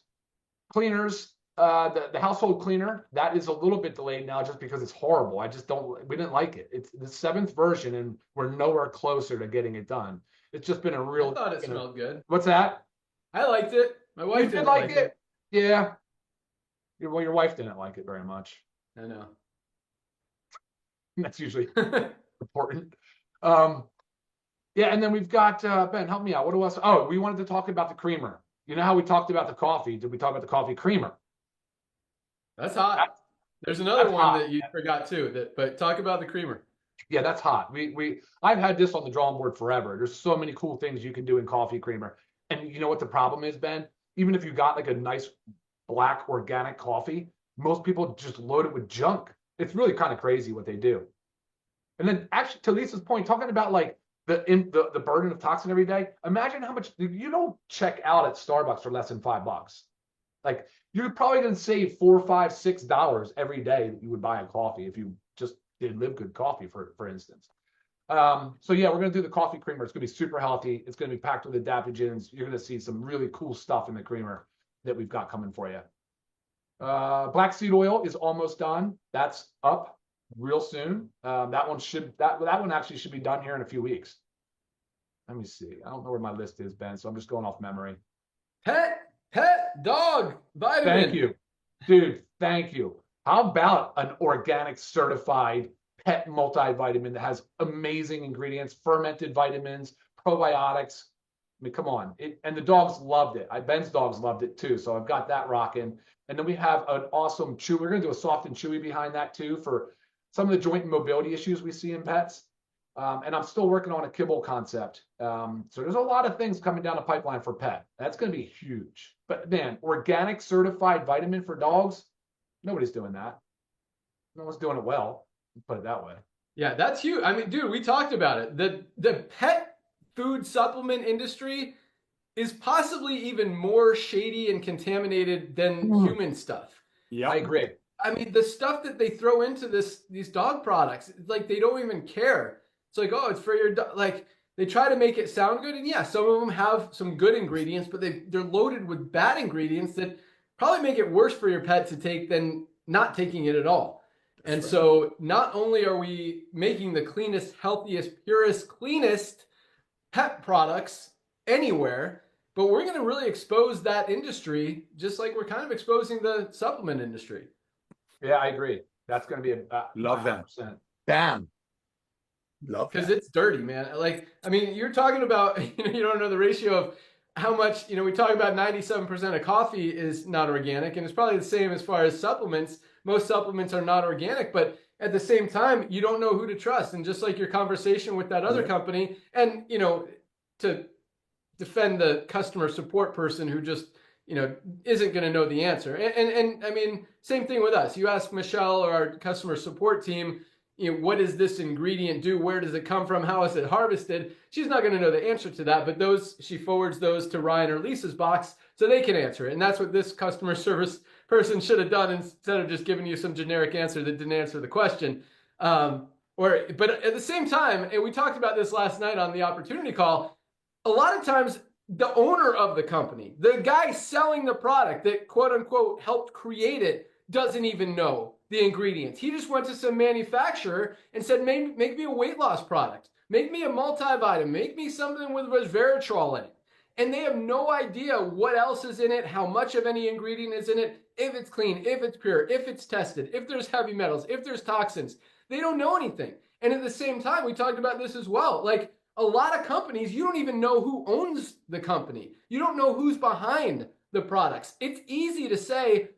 cleaners, the household cleaner. That is a little bit delayed now just because it's horrible. We didn't like it. It's the 7th version and we're nowhere closer to getting it done. It's just been a real. I thought it smelled good. What's that? I liked it. My wife didn't like it. Yeah. Well, your wife didn't like it very much. I know. That's usually important. Yeah, and then we've got, Ben, help me out. What else? Oh, we wanted to talk about the creamer. You know how we talked about the coffee? Did we talk about the coffee creamer? That's hot. There's another one that you forgot too, but talk about the creamer. Yeah, that's hot. I've had this on the drawing board forever. There's so many cool things you can do in coffee creamer. And you know what the problem is, Ben? Even if you got like a nice black organic coffee, most people just load it with junk. It's really kind of crazy what they do. And then actually, to Lisa's point, talking about like the burden of toxin every day, imagine how much you don't check out at Starbucks for less than $5. Like you're probably going to save $4, $5, $6 every day that you would buy a coffee if you just did LiveGood coffee, for instance. So yeah, we're going to do the coffee creamer. It's going to be super healthy. It's going to be packed with adaptogens. You're going to see some really cool stuff in the creamer that we've got coming for you. Black seed oil is almost done. That's up real soon. That one actually should be done here in a few weeks. Let me see. I don't know where my list is, Ben, so I'm just going off memory. Pet, dog, vitamin. Thank you, dude. Thank you. How about an organic certified pet multivitamin that has amazing ingredients, fermented vitamins, probiotics? I mean, come on. And the dogs loved it. Ben's dogs loved it too. So I've got that rocking. And then we have an awesome chew. We're going to do a soft and chewy behind that too for some of the joint and mobility issues we see in pets. And I'm still working on a kibble concept. So there's a lot of things coming down the pipeline for pet. That's going to be huge. But man, organic certified vitamin for dogs, nobody's doing that. No one's doing it well. Put it that way. Yeah, that's huge. I mean, dude, we talked about it. The pet food supplement industry is possibly even more shady and contaminated than human stuff. Yeah, I agree. I mean, the stuff that they throw into these dog products, like they don't even care. It's like, oh, it's for your dog. Like they try to make it sound good, and yeah, some of them have some good ingredients, but they're loaded with bad ingredients that probably make it worse for your pet to take than not taking it at all. And so not only are we making the cleanest, healthiest, purest, cleanest pet products anywhere, but we're going to really expose that industry just like we're kind of exposing the supplement industry. Yeah, I agree. That's going to be love 100%. that. Bam. Love because that. it's dirty, man. Like, I mean, you're talking about, you don't know the ratio of how much, we talk about 97% of coffee is not organic, and it's probably the same as far as supplements. Most supplements are not organic, but at the same time, you don't know who to trust. And just like your conversation with that other company, and, to defend the customer support person who just, isn't going to know the answer. And I mean, same thing with us. You ask Michelle or our customer support team, what does this ingredient do? Where does it come from? How is it harvested? She's not going to know the answer to that, but she forwards those to Ryan or Lisa's box so they can answer it. And that's what this customer service person should have done instead of just giving you some generic answer that didn't answer the question. But at the same time, and we talked about this last night on the opportunity call, a lot of times the owner of the company, the guy selling the product that quote unquote helped create it, doesn't even know the ingredients. He just went to some manufacturer and said, make me a weight loss product, make me a multivitamin, make me something with resveratrol in it. And they have no idea what else is in it, how much of any ingredient is in it, if it's clean, if it's pure, if it's tested, if there's heavy metals, if there's toxins. They don't know anything. And at the same time, we talked about this as well. Like a lot of companies, you don't even know who owns the company. You don't know who's behind the products. It's easy to say,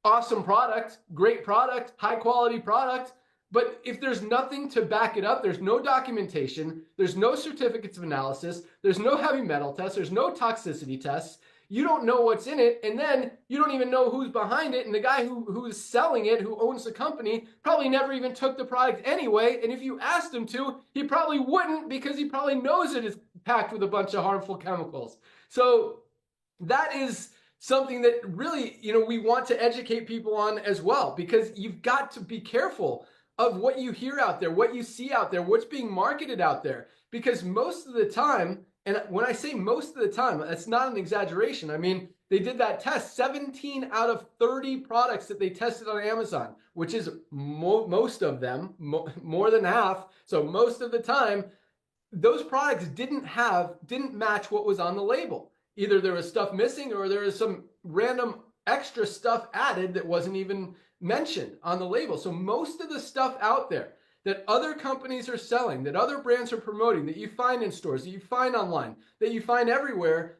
awesome product, great product, high quality product. But if there's nothing to back it up, there's no documentation, there's no certificates of analysis, there's no heavy metal tests, there's no toxicity tests, you don't know what's in it, and then you don't even know who's behind it, and the guy who's selling it, who owns the company, probably never even took the product anyway, and if you asked him to, he probably wouldn't because he probably knows it is packed with a bunch of harmful chemicals. So that is something that really, we want to educate people on as well, because you've got to be careful of what you hear out there, what you see out there, what's being marketed out there. Because most of the time, and when I say most of the time, that's not an exaggeration. I mean, they did that test, 17 out of 30 products that they tested on Amazon, which is most of them, more than half. So most of the time, those products didn't match what was on the label. Either there was stuff missing or there was some random extra stuff added that wasn't even mentioned on the label. So most of the stuff out there that other companies are selling, that other brands are promoting, that you find in stores, that you find online, that you find everywhere,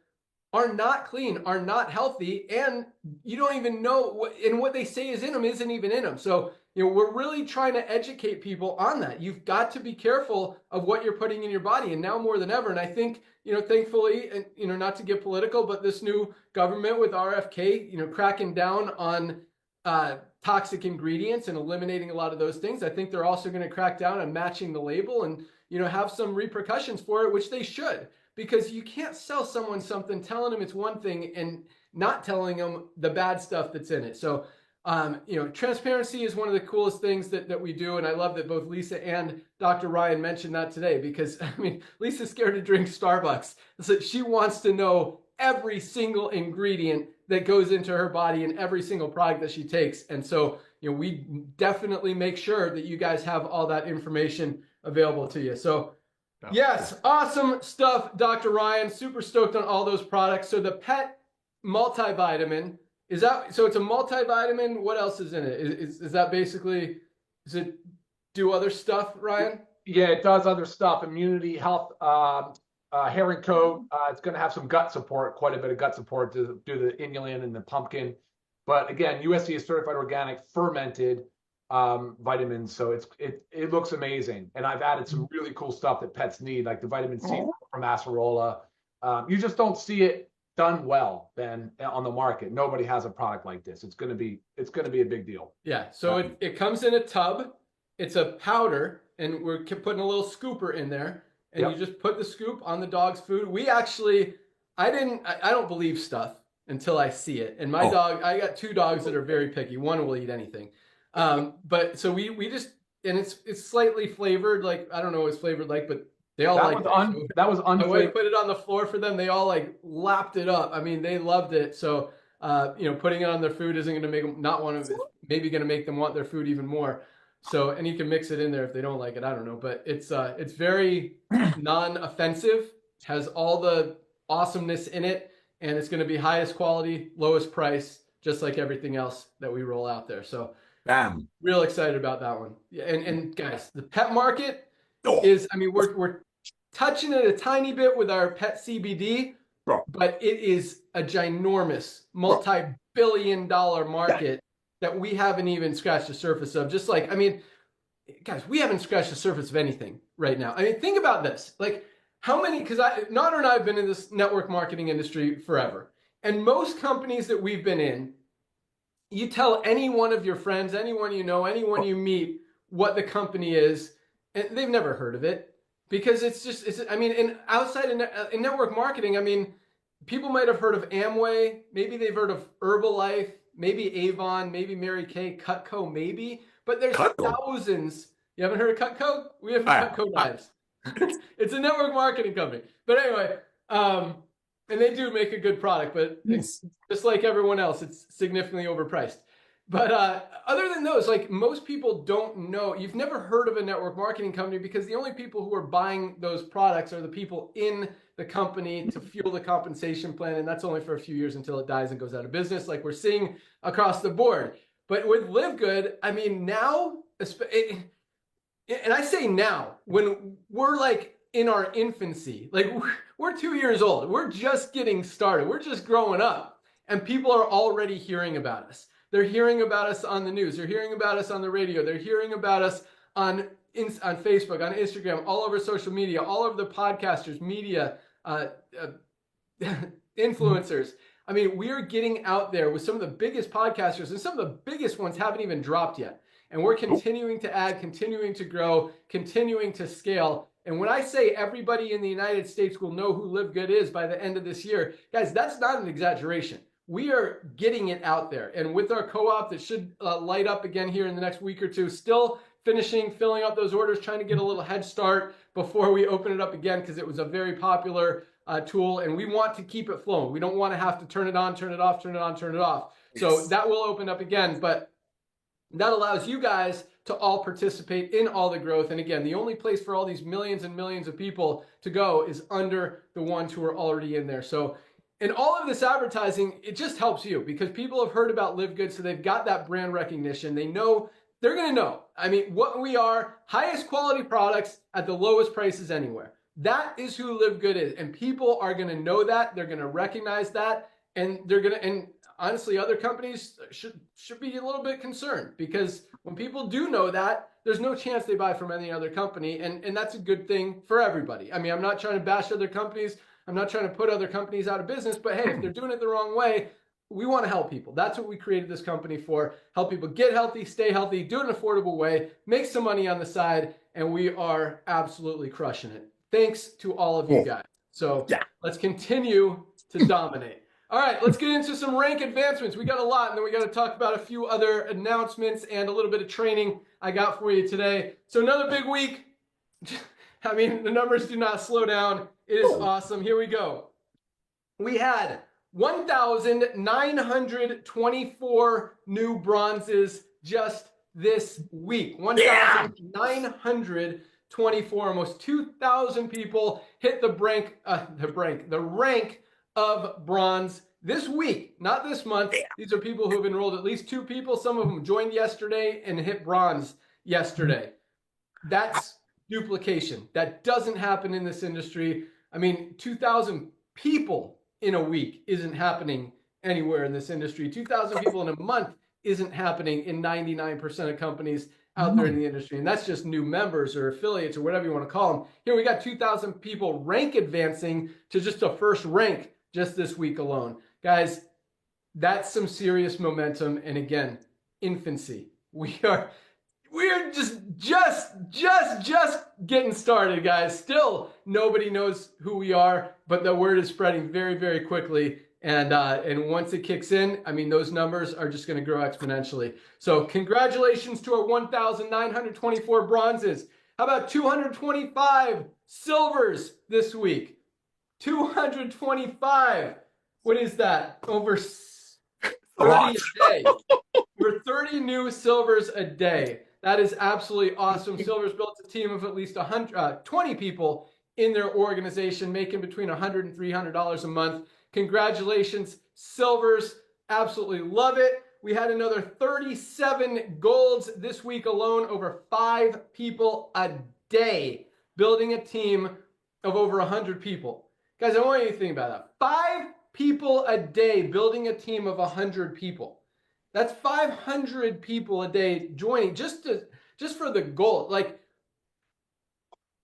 are not clean, are not healthy, and you don't even know what they say is in them isn't even in them. So, we're really trying to educate people on that. You've got to be careful of what you're putting in your body, and now more than ever. And I think, thankfully, and not to get political, but this new government with RFK, cracking down on toxic ingredients and eliminating a lot of those things. I think they're also going to crack down on matching the label and, have some repercussions for it, which they should, because you can't sell someone something, telling them it's one thing and not telling them the bad stuff that's in it. So, transparency is one of the coolest things that we do. And I love that both Lisa and Dr. Ryan mentioned that today, because Lisa's scared to drink Starbucks. So she wants to know every single ingredient that goes into her body and every single product that she takes. And so, we definitely make sure that you guys have all that information available to you. So yes, awesome stuff, Dr. Ryan. Super stoked on all those products. So the pet multivitamin, so it's a multivitamin. What else is in it? Is that basically, does it do other stuff, Ryan? Yeah, it does other stuff, immunity, health, hair and coat. It's going to have some gut support, quite a bit of gut support to do the inulin and the pumpkin. But again, USDA is certified organic, fermented vitamins. So it looks amazing. And I've added some really cool stuff that pets need, like the vitamin C from acerola. You just don't see it done well then on the market. Nobody has a product like this. It's going to be a big deal. Yeah. So it comes in a tub. It's a powder, and we're putting a little scooper in there. And you just put the scoop on the dog's food. I don't believe stuff until I see it. And my dog, I got 2 dogs that are very picky. One will eat anything. But so we just, and it's slightly flavored. Like, I don't know what it's flavored like, but they all like it. That was unflavored. When I put it on the floor for them, they all like lapped it up. I mean, they loved it. So, putting it on their food isn't going to make them not want to, maybe going to make them want their food even more. So, and you can mix it in there if they don't like it. I don't know, but it's very non-offensive, has all the awesomeness in it, and it's going to be highest quality, lowest price, just like everything else that we roll out there. So, bam, real excited about that one. Yeah, and guys, the pet market is, we're touching it a tiny bit with our pet CBD, but it is a ginormous, multi-billion-dollar market that we haven't even scratched the surface of. Just like, guys, we haven't scratched the surface of anything right now. Think about this. Like, how many, because Nader and I have been in this network marketing industry forever. And most companies that we've been in, you tell any one of your friends, anyone you know, anyone you meet what the company is, and they've never heard of it because I mean, in network marketing, I mean, people might have heard of Amway, maybe they've heard of Herbalife, maybe Avon, maybe Mary Kay, Cutco, maybe, but there's thousands. You haven't heard of Cutco? We have Cutco knives. It's a network marketing company. But anyway, and they do make a good product, but it's just like everyone else, it's significantly overpriced. But other than those, like most people don't know, you've never heard of a network marketing company because the only people who are buying those products are the people in the company to fuel the compensation plan. And that's only for a few years until it dies and goes out of business, like we're seeing across the board. But with LiveGood, I mean, now, and I say now, when we're like in our infancy, like we're 2 years old, we're just getting started, we're just growing up, and people are already hearing about us. They're hearing about us on the news, they're hearing about us on the radio, they're hearing about us on Facebook, on Instagram, all over social media, all over the podcasters, media, influencers. I mean, we are getting out there with some of the biggest podcasters, and some of the biggest ones haven't even dropped yet. And we're continuing to add, continuing to grow, continuing to scale. And when I say everybody in the United States will know who LiveGood is by the end of this year, guys, that's not an exaggeration. We are getting it out there. And with our co-op that should light up again here in the next week or two, still filling up those orders, trying to get a little head start before we open it up again, because it was a very popular tool, and we want to keep it flowing. We don't want to have to turn it on, turn it off, turn it on, turn it off. Yes. So that will open up again, but that allows you guys to all participate in all the growth. And again, the only place for all these millions and millions of people to go is under the ones who are already in there. So in all of this advertising, it just helps you because people have heard about LiveGood, so they've got that brand recognition. They know, they're going to know. I mean, what we are, highest quality products at the lowest prices anywhere. That is who LiveGood is. And people are going to know that. They're going to recognize that. And they're going to, and honestly, other companies should be a little bit concerned because when people do know that, there's no chance they buy from any other company. And that's a good thing for everybody. I mean, I'm not trying to bash other companies. I'm not trying to put other companies out of business, but hey, if they're doing it the wrong way, we want to help people. That's what we created this company for. Help people get healthy, stay healthy, do it in an affordable way, make some money on the side, and we are absolutely crushing it. Thanks to all of you guys. So let's continue to dominate. All right, let's get into some rank advancements. We got a lot, and then we got to talk about a few other announcements and a little bit of training I got for you today. So another big week. I mean, the numbers do not slow down. It is awesome. Here we go. We had 1,924 new bronzes just this week. 1,924, almost 2,000 people hit the rank of bronze this week, not this month. These are people who have enrolled, at least 2 people. Some of them joined yesterday and hit bronze yesterday. That's duplication. That doesn't happen in this industry. I mean, 2,000 people in a week isn't happening anywhere in this industry. 2,000 people in a month isn't happening in 99% of companies out there in the industry. And that's just new members or affiliates or whatever you want to call them. Here we got 2,000 people rank advancing to just a first rank just this week alone. Guys, that's some serious momentum. And again, infancy. We're just getting started, guys. Still, nobody knows who we are, but the word is spreading very, very quickly. And once it kicks in, I mean, those numbers are just going to grow exponentially. So congratulations to our 1,924 bronzes. How about 225 silvers this week? 225. What is that? Over 30 a day. Over 30 new silvers a day. That is absolutely awesome. Silver's built a team of at least 20 people in their organization, making between $100 and $300 a month. Congratulations, Silvers. Absolutely love it. We had another 37 golds this week alone, over 5 people a day, building a team of over 100 people. Guys, I want you to think about that. 5 people a day building a team of 100 people. That's 500 people a day joining just for the goal. Like,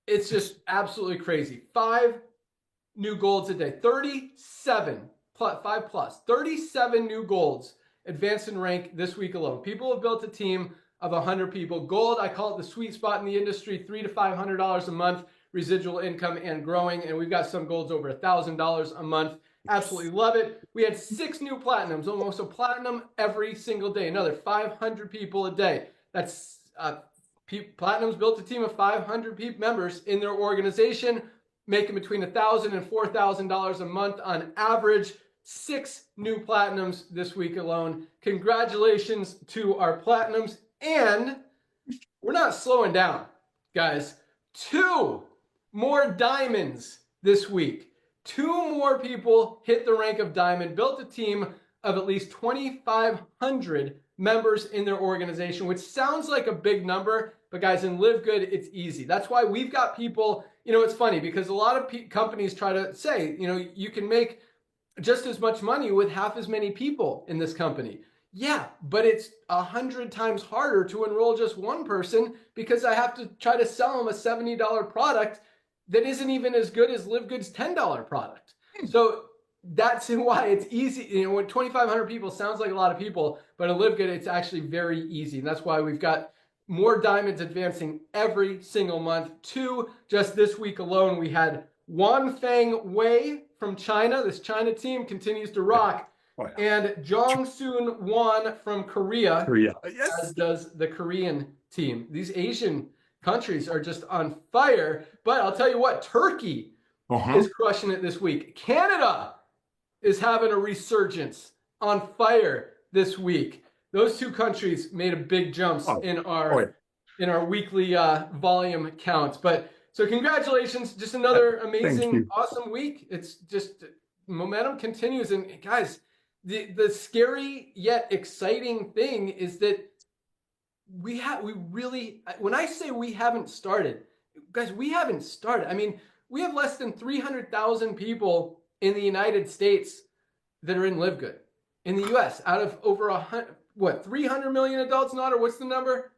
it's just absolutely crazy. 5 new golds a day, 37 plus, 37 new golds advanced in rank this week alone. People have built a team of 100 people. Gold, I call it the sweet spot in the industry, $300 to $500 a month, residual income and growing. And we've got some golds over $1,000 a month. Absolutely love it. We had 6 new platinums, almost a platinum every single day. Another 500 people a day. That's Platinum's built a team of 500 members in their organization, making between $1,000 and $4,000 a month on average. 6 new platinums this week alone. Congratulations to our platinums. And we're not slowing down, guys. 2 more diamonds this week. 2 more people hit the rank of diamond, built a team of at least 2,500 members in their organization, which sounds like a big number, but guys, in LiveGood, it's easy. That's why we've got people, it's funny because a lot of companies try to say, you can make just as much money with half as many people in this company. Yeah, but it's 100 times harder to enroll just one person because I have to try to sell them a $70 product that isn't even as good as LiveGood's $10 product. So that's why it's easy. When 2,500 people sounds like a lot of people, but in LiveGood, it's actually very easy. And that's why we've got more diamonds advancing every single month. 2 just this week alone. We had Wanfeng Wei from China. This China team continues to rock. Oh, yeah. And Jongsoon Won from Korea, yes, as does the Korean team. These Asian countries are just on fire. But I'll tell you what, Turkey is crushing it this week. Canada is having a resurgence, on fire this week. Those 2 countries made a big jumps in our weekly volume counts. But so congratulations, just another amazing, awesome week. It's just momentum continues. And guys, the scary yet exciting thing is that we really, when I say we haven't started, guys, we haven't started. I mean, we have less than 300,000 people in the United States that are in LiveGood. In the US, out of over 300 million adults, or what's the number?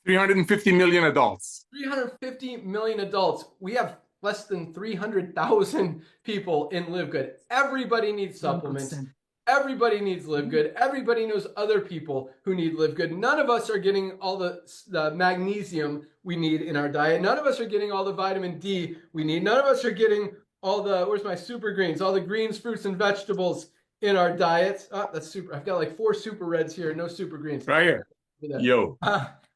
350 million adults. 350 million adults. We have less than 300,000 people in LiveGood. Everybody needs supplements. 100%. Everybody needs LiveGood. Everybody knows other people who need LiveGood. None of us are getting all the magnesium we need in our diet. None of us are getting all the vitamin D we need. None of us are getting all the, where's my super greens? All the greens, fruits, and vegetables in our diets. Oh, that's super. I've got like 4 super reds here, no super greens. Right here. Yo.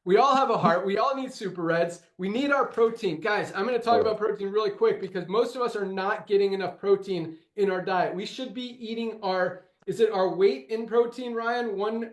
We all have a heart. We all need super reds. We need our protein. Guys, I'm going to talk about protein really quick because most of us are not getting enough protein in our diet. We should be eating is it our weight in protein, Ryan? 1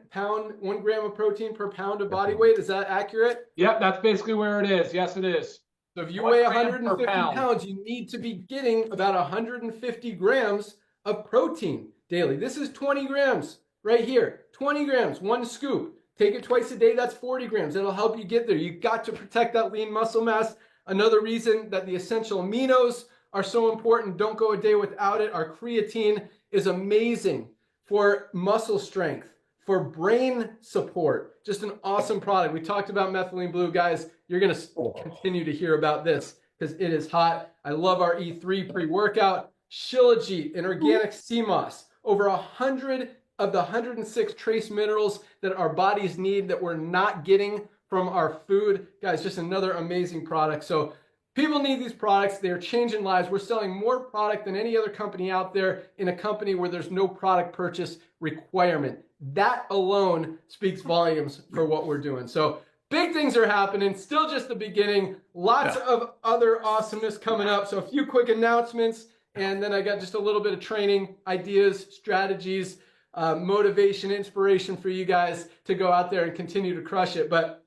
gram of protein per pound of body weight. Is that accurate? Yep, that's basically where it is. Yes, it is. So if you weigh 150 pounds, you need to be getting about 150 grams of protein daily. This is 20 grams right here. 20 grams, 1 scoop. Take it twice a day, that's 40 grams. It'll help you get there. You've got to protect that lean muscle mass. Another reason that the essential aminos are so important, don't go a day without it. Our creatine is amazing for muscle strength, for brain support. Just an awesome product. We talked about methylene blue, guys. You're going to continue to hear about this because it is hot. I love our E3 pre-workout. Shilajit and organic sea moss. Over 100 of the 106 trace minerals that our bodies need that we're not getting from our food. Guys, just another amazing product. So people need these products. They're changing lives. We're selling more product than any other company out there in a company where there's no product purchase requirement. That alone speaks volumes for what we're doing. So big things are happening. Still just the beginning. Lots of other awesomeness coming up. So a few quick announcements, and then I got just a little bit of training, ideas, strategies, motivation, inspiration for you guys to go out there and continue to crush it. But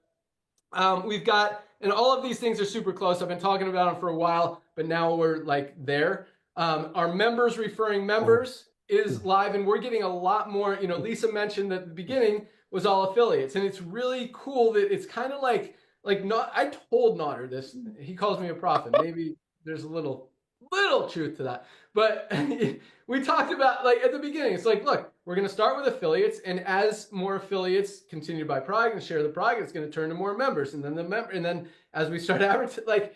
we've got, and all of these things are super close. I've been talking about them for a while, but now we're like there. Our members referring members is live, and we're getting a lot more. Lisa mentioned that the beginning was all affiliates, and it's really cool that it's kind of like not. I told Nodder this. He calls me a prophet. Maybe there's a little truth to that, but we talked about at the beginning. It's like, look, we're going to start with affiliates, and as more affiliates continue to buy product and share the product, it's going to turn to more members, and then as we start advertising,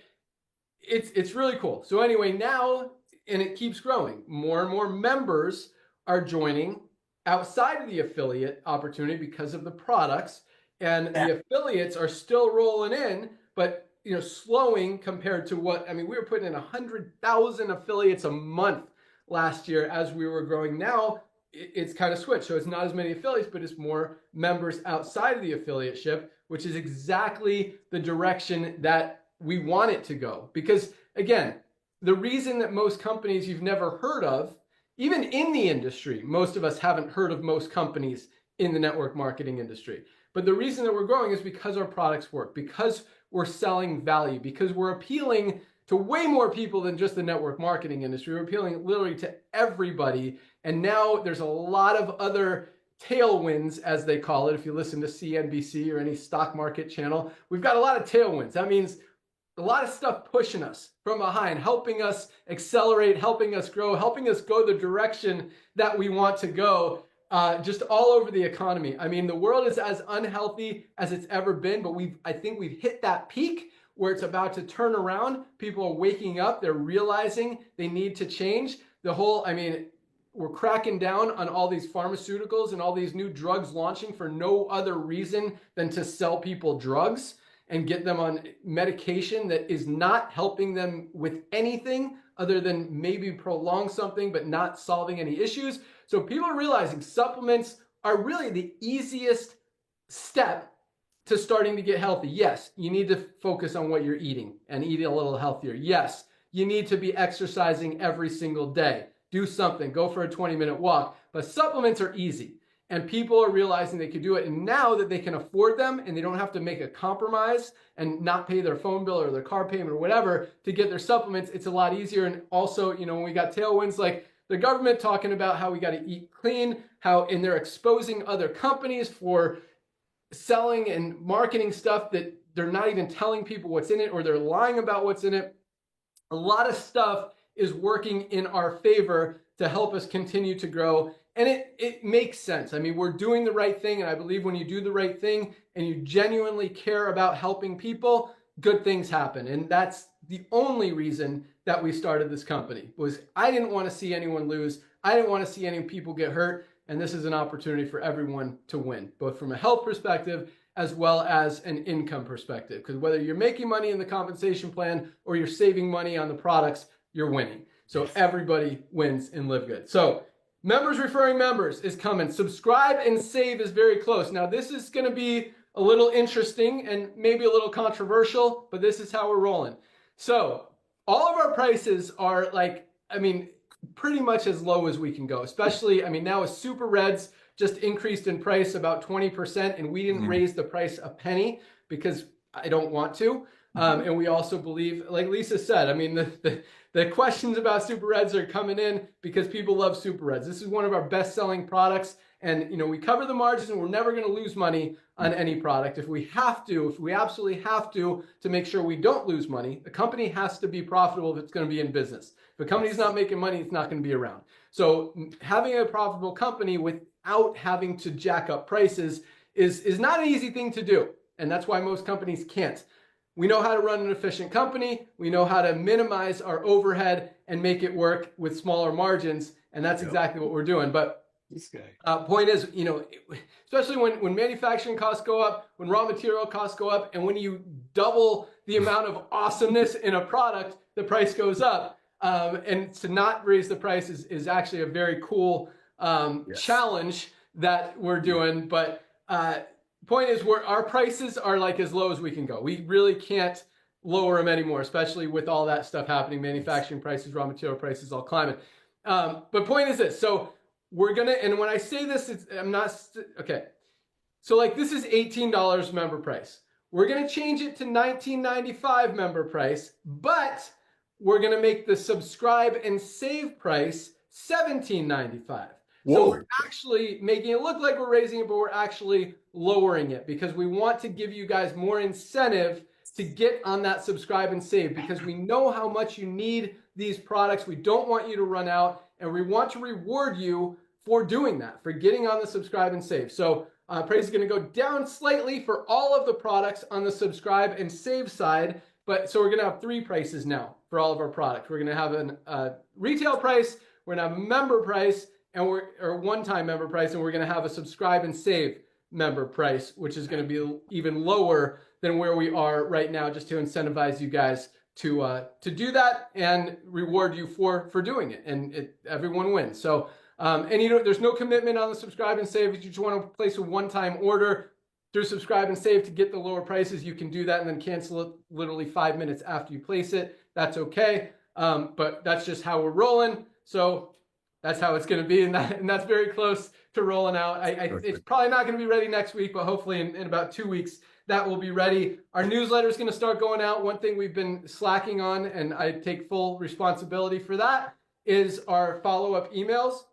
it's really cool. So anyway, now, and it keeps growing. More and more members are joining outside of the affiliate opportunity because of the products, and the affiliates are still rolling in, but slowing compared to what, I mean, we were putting in 100,000 affiliates a month last year as we were growing. Now it's kind of switched. So it's not as many affiliates, but it's more members outside of the affiliateship, which is exactly the direction that we want it to go. Because again, the reason that most companies you've never heard of, even in the industry, most of us haven't heard of most companies in the network marketing industry. But the reason that we're growing is because our products work, because we're selling value, because we're appealing to way more people than just the network marketing industry. We're appealing literally to everybody. And now there's a lot of other tailwinds, as they call it. If you listen to CNBC or any stock market channel, we've got a lot of tailwinds. That means a lot of stuff pushing us from behind, helping us accelerate, helping us grow, helping us go the direction that we want to go, just all over the economy. I mean, the world is as unhealthy as it's ever been, but I think we've hit that peak where it's about to turn around. People are waking up. They're realizing they need to change. We're cracking down on all these pharmaceuticals and all these new drugs launching for no other reason than to sell people drugs and get them on medication that is not helping them with anything other than maybe prolong something, but not solving any issues. So people are realizing supplements are really the easiest step to starting to get healthy. Yes, you need to focus on what you're eating and eat a little healthier. Yes, you need to be exercising every single day. Do something, go for a 20-minute walk. But supplements are easy. And people are realizing they can do it. And now that they can afford them and they don't have to make a compromise and not pay their phone bill or their car payment or whatever to get their supplements, it's a lot easier. And also, when we got tailwinds like the government talking about how we got to eat clean, and they're exposing other companies for selling and marketing stuff that they're not even telling people what's in it, or they're lying about what's in it. A lot of stuff is working in our favor to help us continue to grow. And it makes sense. I mean, we're doing the right thing. And I believe when you do the right thing and you genuinely care about helping people, good things happen. And that's the only reason that we started this company, was I didn't want to see anyone lose. I didn't want to see any people get hurt. And this is an opportunity for everyone to win, both from a health perspective as well as an income perspective. Because whether you're making money in the compensation plan or you're saving money on the products, you're winning. So everybody wins in LiveGood. So members referring members is coming. Subscribe and save is very close. Now, this is going to be a little interesting and maybe a little controversial, but this is how we're rolling. So all of our prices are pretty much as low as we can go, especially, now with superreds just increased in price about 20%, and we didn't raise the price a penny because I don't want to. And we also believe, like Lisa said, the questions about superreds are coming in because people love superreds. This is one of our best-selling products, and we cover the margins, and we're never going to lose money on any product. If we absolutely have to make sure we don't lose money, the company has to be profitable if it's going to be in business. If a company's not making money, it's not going to be around. So having a profitable company without having to jack up prices is not an easy thing to do, and that's why most companies can't. We know how to run an efficient company. We know how to minimize our overhead and make it work with smaller margins. And that's exactly what we're doing. But this guy, point is, especially when manufacturing costs go up, when raw material costs go up, and when you double the amount of awesomeness in a product, the price goes up. And to not raise the price is actually a very cool challenge that we're doing. But point is, our prices are as low as we can go. We really can't lower them anymore, especially with all that stuff happening. Manufacturing prices, raw material prices, all climbing. But point is this. So we're going to, and when I say this, okay. So this is $18 member price. We're going to change it to $19.95 member price, but we're going to make the subscribe and save price $17.95. So we're actually making it look like we're raising it, but we're actually lowering it because we want to give you guys more incentive to get on that subscribe and save, because we know how much you need these products. We don't want you to run out, and we want to reward you for doing that, for getting on the subscribe and save. So price is going to go down slightly for all of the products on the subscribe and save side. So we're going to have 3 prices now for all of our products. We're going to have a retail price, we're going to have a member price, and or one-time member price, and we're going to have a subscribe and save member price, which is going to be even lower than where we are right now, just to incentivize you guys to do that and reward you for doing it, and everyone wins. So and there's no commitment on the subscribe and save. If you just want to place a one-time order through subscribe and save to get the lower prices, you can do that and then cancel it literally 5 minutes after you place it. That's okay. But that's just how we're rolling. So that's how it's going to be. And that's very close to rolling out. It's probably not going to be ready next week, but hopefully in about 2 weeks, that will be ready. Our newsletter is going to start going out. One thing we've been slacking on, and I take full responsibility for that, is our follow-up emails.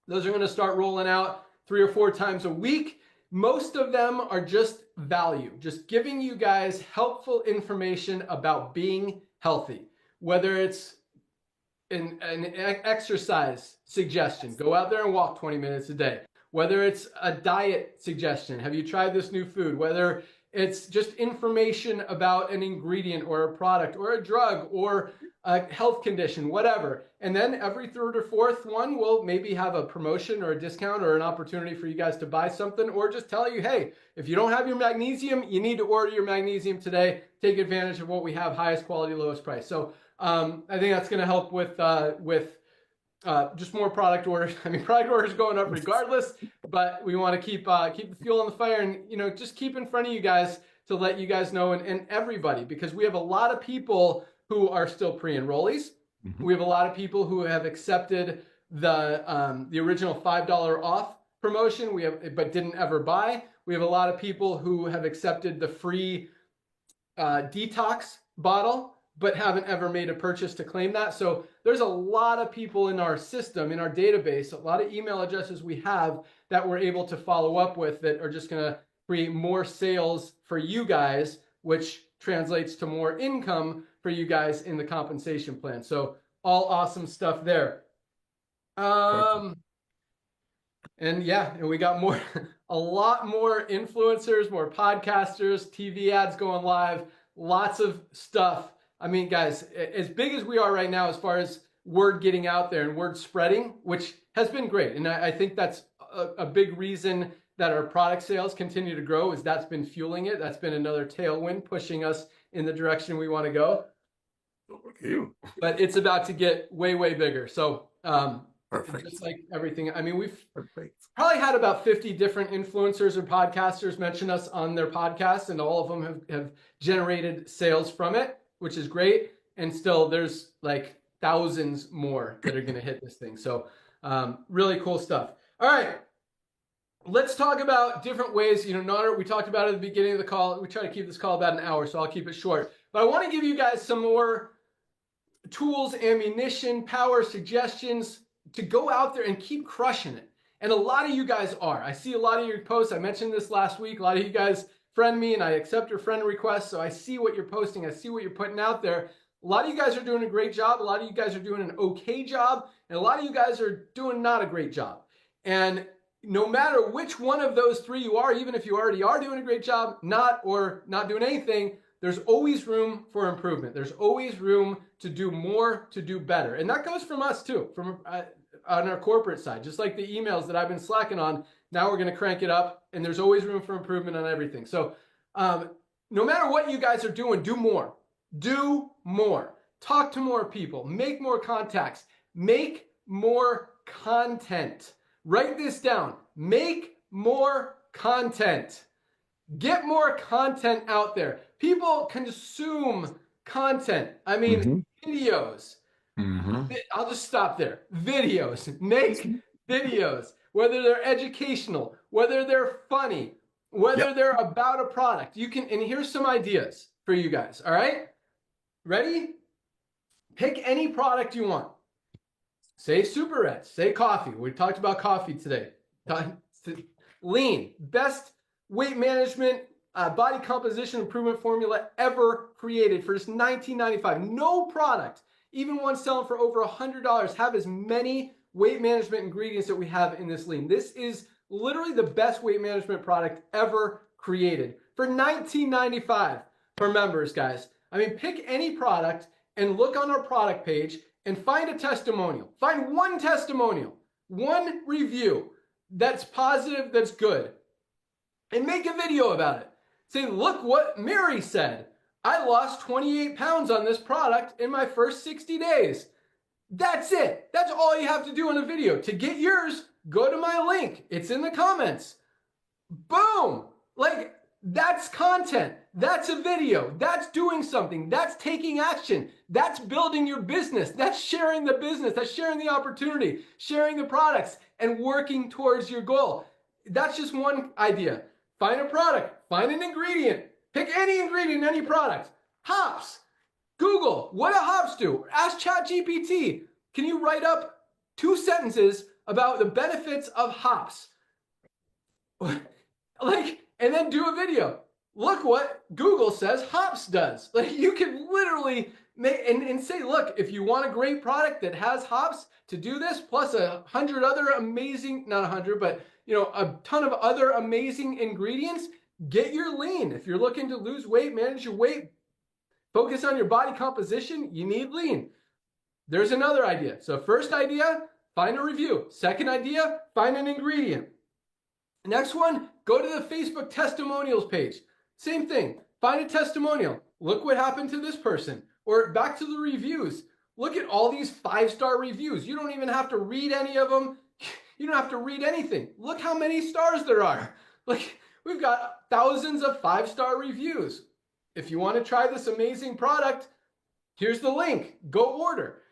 Those are going to start rolling out 3 or 4 times a week. Most of them are just value, just giving you guys helpful information about being healthy, whether it's an exercise suggestion, go out there and walk 20 minutes a day, whether it's a diet suggestion, have you tried this new food, whether it's just information about an ingredient or a product or a drug or a health condition, whatever. And then every 3rd or 4th one will maybe have a promotion or a discount or an opportunity for you guys to buy something, or just tell you, hey, if you don't have your magnesium, you need to order your magnesium today. Take advantage of what we have, highest quality, lowest price. So I think that's going to help with just more product orders. I mean, product orders going up regardless, but we want to keep the fuel on the fire, and just keep in front of you guys to let you guys know, and everybody, because we have a lot of people who are still pre-enrollees. Mm-hmm. We have a lot of people who have accepted the original $5 off promotion. But didn't ever buy. We have a lot of people who have accepted the free detox bottle, but haven't ever made a purchase to claim that. So there's a lot of people in our system, in our database, a lot of email addresses we have that we're able to follow up with that are just going to create more sales for you guys, which translates to more income for you guys in the compensation plan. So all awesome stuff there. And we got a lot more influencers, more podcasters, TV ads going live, lots of stuff. I mean, guys, as big as we are right now, as far as word getting out there and word spreading, which has been great. And I think that's a big reason that our product sales continue to grow, is that's been fueling it. That's been another tailwind pushing us in the direction we want to go. But it's about to get way, way bigger. So Perfect. Just like everything. I mean, we've probably had about 50 different influencers or podcasters mention us on their podcasts, and all of them have generated sales from it, which is great. And still there's like thousands more that are going to hit this thing. So really cool stuff. All right. Let's talk about different ways. Nader, we talked about it at the beginning of the call. We try to keep this call about an hour, so I'll keep it short. But I want to give you guys some more tools, ammunition, power, suggestions to go out there and keep crushing it. And a lot of you guys are. I see a lot of your posts. I mentioned this last week. A lot of you guys friend me, and I accept your friend requests. So I see what you're posting. I see what you're putting out there. A lot of you guys are doing a great job. A lot of you guys are doing an okay job. And a lot of you guys are doing not a great job. And no matter which one of those three you are, even if you already are doing a great job, not doing anything, there's always room for improvement. There's always room to do more, to do better. And that goes from us too, from on our corporate side. Just like the emails that I've been slacking on, now we're going to crank it up, and there's always room for improvement on everything. So no matter what you guys are doing, do more. Do more. Talk to more people. Make more contacts. Make more content. Write this down. Make more content. Get more content out there. People consume content. I mean, videos. I'll just stop there. Videos. Make videos. Whether they're educational, whether they're funny, whether they're about a product. You can, and here's some ideas for you guys. All right? Ready? Pick any product you want. Say superreds. Say coffee. We talked about coffee today. Lean. Best weight management, body composition improvement formula ever created for just $19.95. No product, even one selling for over $100, have as many weight management ingredients that we have in this lean. This is literally the best weight management product ever created for $19.95 for members, guys. I mean, pick any product and look on our product page and find a testimonial. Find one testimonial one review that's positive, that's good, and make a video about it. Say, look what Mary said. I lost 28 pounds on this product in my first 60 days. That's it. That's all you have to do in a video. To get yours, go to my link. It's in the comments. Boom. Like, that's content. That's a video. That's doing something. That's taking action. That's building your business. That's sharing the business. That's sharing the opportunity, sharing the products, and working towards your goal. That's just one idea. Find a product. Find an ingredient. Pick any ingredient in any product. Hops. Google, what do hops do? Ask ChatGPT. Can you write up 2 sentences about the benefits of hops? Like, and then do a video. Look what Google says hops does. Like, you can literally make and say, look, if you want a great product that has hops to do this, plus 100 other amazing, not 100, but a ton of other amazing ingredients, get your lean. If you're looking to lose weight, manage your weight, focus on your body composition, you need lean. There's another idea. So first idea, find a review. Second idea, find an ingredient. Next one, go to the Facebook testimonials page. Same thing. Find a testimonial. Look what happened to this person. Or back to the reviews. Look at all these 5-star reviews. You don't even have to read any of them. You don't have to read anything. Look how many stars there are. Like, we've got thousands of 5-star reviews. If you want to try this amazing product, here's the link. Go order.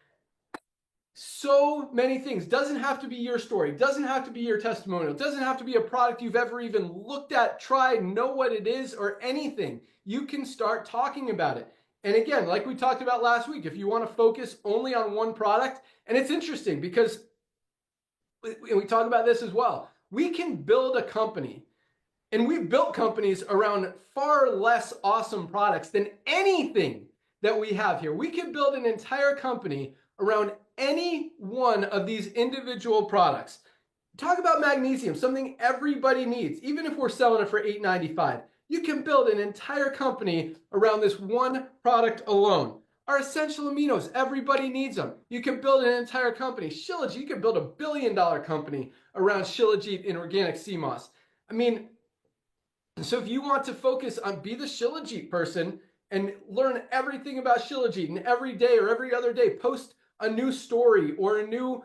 So many things. Doesn't have to be your story. Doesn't have to be your testimonial. Doesn't have to be a product you've ever even looked at, tried, know what it is, or anything. You can start talking about it. And again, like we talked about last week, if you want to focus only on one product, and it's interesting because we talk about this as well. We can build a company, and we've built companies around far less awesome products than anything that we have here. We can build an entire company around any one of these individual products. Talk about magnesium, something everybody needs. Even if we're selling it for $8.95, you can build an entire company around this one product alone. Our essential aminos, everybody needs them. You can build an entire company. Shilajit, you can build $1 billion company around Shilajit and organic sea moss. I mean, so if you want to focus on, be the Shilajit person and learn everything about Shilajit, and every day or every other day post a new story or a new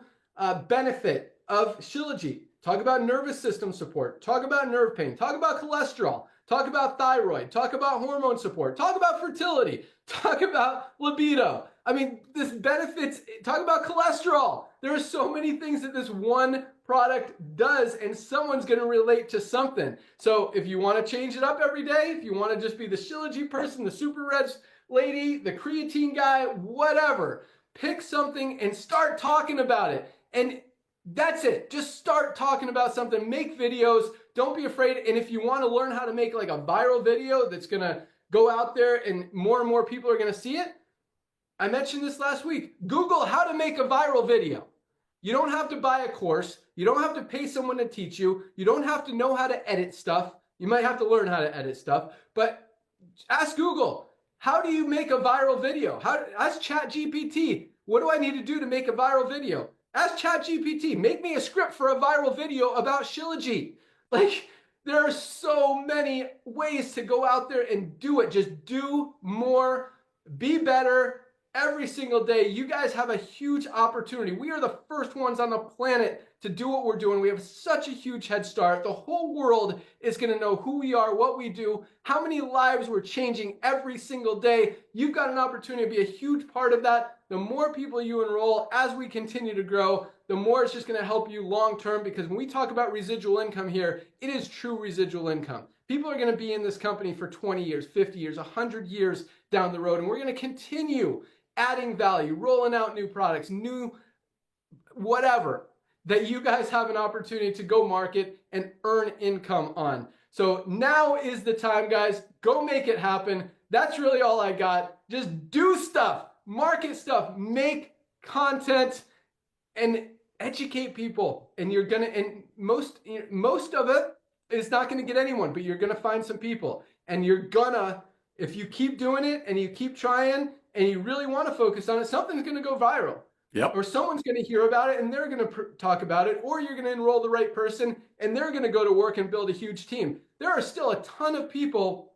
benefit of Shilajit. Talk about nervous system support. Talk about nerve pain. Talk about cholesterol. Talk about thyroid. Talk about hormone support. Talk about fertility. Talk about libido. I mean, this benefits. Talk about cholesterol. There are so many things that this one product does, and someone's going to relate to something. So if you want to change it up every day, if you want to just be the Shilajit person, the superreds lady, the creatine guy, whatever, pick something and start talking about it. And that's it. Just start talking about something. Make videos. Don't be afraid. And if you want to learn how to make like a viral video that's going to go out there and more people are going to see it, I mentioned this last week. Google how to make a viral video. You don't have to buy a course. You don't have to pay someone to teach you. You don't have to know how to edit stuff. You might have to learn how to edit stuff. But ask Google, how do you make a viral video? Ask ChatGPT, what do I need to do to make a viral video? Ask ChatGPT, make me a script for a viral video about Shilajit. Like, there are so many ways to go out there and do it. Just do more, be better every single day. You guys have a huge opportunity. We are the first ones on the planet to do what we're doing. We have such a huge head start. The whole world is going to know who we are, what we do, how many lives we're changing every single day. You've got an opportunity to be a huge part of that. The more people you enroll as we continue to grow, the more it's just going to help you long term, because when we talk about residual income here, it is true residual income. People are going to be in this company for 20 years, 50 years, 100 years down the road, and we're going to continue adding value, rolling out new products, new whatever that you guys have an opportunity to go market and earn income on. So now is the time, guys. Go make it happen. That's really all I got. Just do stuff, market stuff, make content, and educate people. And you're gonna, and most of it is not gonna get anyone, but you're gonna find some people, and you're gonna, if you keep doing it and you keep trying and you really want to focus on it, something's gonna go viral. Yep. Or someone's going to hear about it and they're going to talk about it, or you're going to enroll the right person and they're going to go to work and build a huge team. There are still a ton of people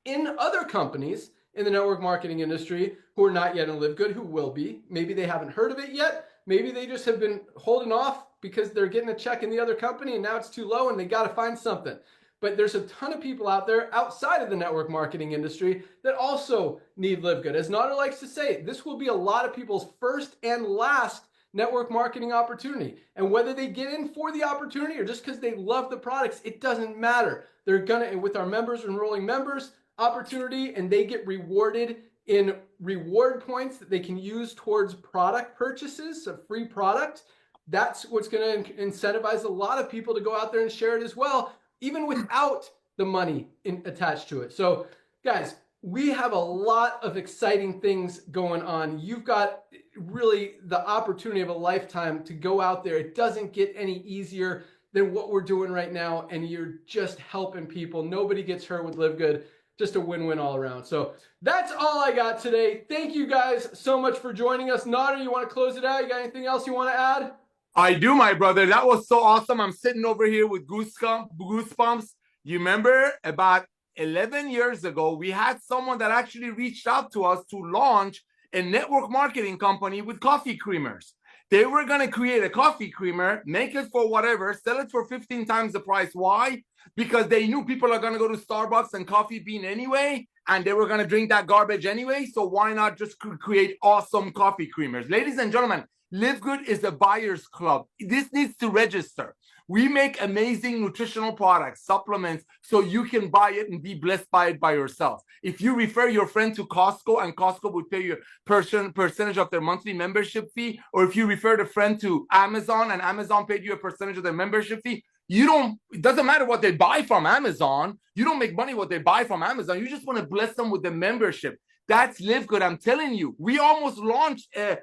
in other companies in the network marketing industry who are not yet in LiveGood, who will be. Maybe they haven't heard of it yet. Maybe they just have been holding off because they're getting a check in the other company and now it's too low and they got to find something. But there's a ton of people out there outside of the network marketing industry that also need LiveGood. As Nader likes to say, this will be a lot of people's first and last network marketing opportunity. And whether they get in for the opportunity or just because they love the products, it doesn't matter. They're gonna, with our members, enrolling members, opportunity, and they get rewarded in reward points that they can use towards product purchases, a free product. That's what's going to incentivize a lot of people to go out there and share it as well, even without the money attached to it. So guys, we have a lot of exciting things going on. You've got really the opportunity of a lifetime to go out there. It doesn't get any easier than what we're doing right now, and you're just helping people. Nobody gets hurt with LiveGood. Just a win-win all around. So that's all I got today. Thank you guys so much for joining us. Nader, you want to close it out? You got anything else you want to add? I do, my brother. That was so awesome. I'm sitting over here with goosebumps. You remember about 11 years ago, we had someone that actually reached out to us to launch a network marketing company with coffee creamers. They were going to create a coffee creamer, make it for whatever, sell it for 15 times the price. Why? Because they knew people are going to go to Starbucks and Coffee Bean anyway, and they were going to drink that garbage anyway. So why not just create awesome coffee creamers? Ladies and gentlemen, LiveGood is a buyer's club. This needs to register. We make amazing nutritional products, supplements, so you can buy it and be blessed by it by yourself. If you refer your friend to Costco and Costco would pay you a percentage of their monthly membership fee, or if you referred a friend to Amazon and Amazon paid you a percentage of their membership fee, it doesn't matter what they buy from Amazon. You don't make money what they buy from Amazon. You just want to bless them with the membership. That's LiveGood. I'm telling you, we almost launched a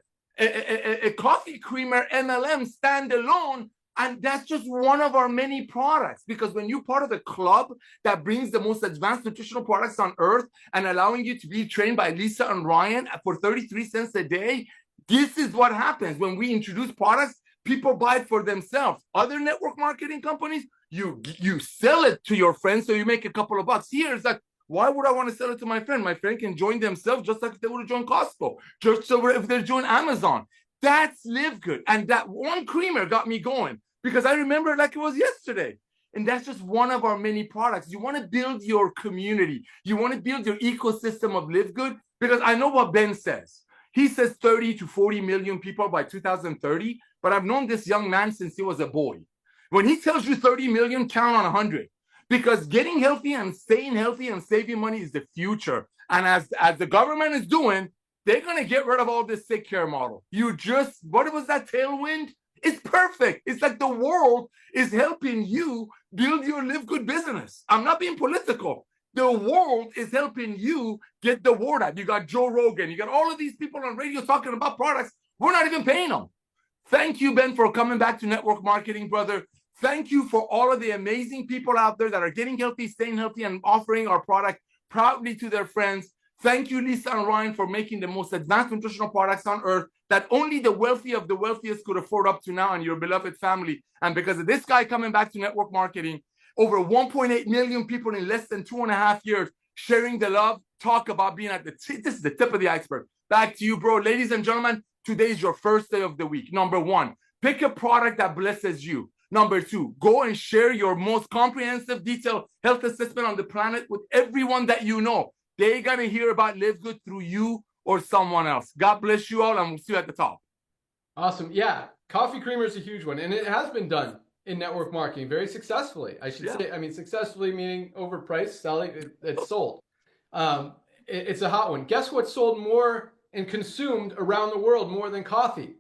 coffee creamer MLM standalone. And that's just one of our many products, because when you're part of the club that brings the most advanced nutritional products on earth and allowing you to be trained by Lisa and Ryan for 33 cents a day, this is what happens. When we introduce products, people buy it for themselves. Other network marketing companies, you sell it to your friends so you make a couple of bucks. Here it's like, why would I want to sell it to my friend? My friend can join themselves just like if they would have joined Costco, just so if they join Amazon. That's LiveGood. And that one creamer got me going because I remember it like it was yesterday. And that's just one of our many products. You want to build your community. You want to build your ecosystem of LiveGood, because I know what Ben says. He says 30 to 40 million people by 2030, but I've known this young man since he was a boy. When he tells you 30 million, count on 100, because getting healthy and staying healthy and saving money is the future. And as the government is doing, they're going to get rid of all this sick care model. What was that tailwind? It's perfect. It's like the world is helping you build your LiveGood business. I'm not being political. The world is helping you get the word out. You got Joe Rogan. You got all of these people on radio talking about products. We're not even paying them. Thank you, Ben, for coming back to network marketing, brother. Thank you for all of the amazing people out there that are getting healthy, staying healthy, and offering our product proudly to their friends. Thank you, Lisa and Ryan, for making the most advanced nutritional products on earth that only the wealthy of the wealthiest could afford up to now, and your beloved family. And because of this guy coming back to network marketing, over 1.8 million people in less than 2.5 years sharing the love, talk about being at this is the tip of the iceberg. Back to you, bro. Ladies and gentlemen, today is your first day of the week. Number one, pick a product that blesses you. Number two, go and share your most comprehensive, detailed health assessment on the planet with everyone that you know. They're going to hear about LiveGood through you or someone else. God bless you all, and we'll see you at the top. Awesome. Yeah, coffee creamer is a huge one, and it has been done in network marketing very successfully. I should say, I mean, successfully meaning overpriced, selling, it's sold. It's a hot one. Guess what's sold more and consumed around the world more than coffee?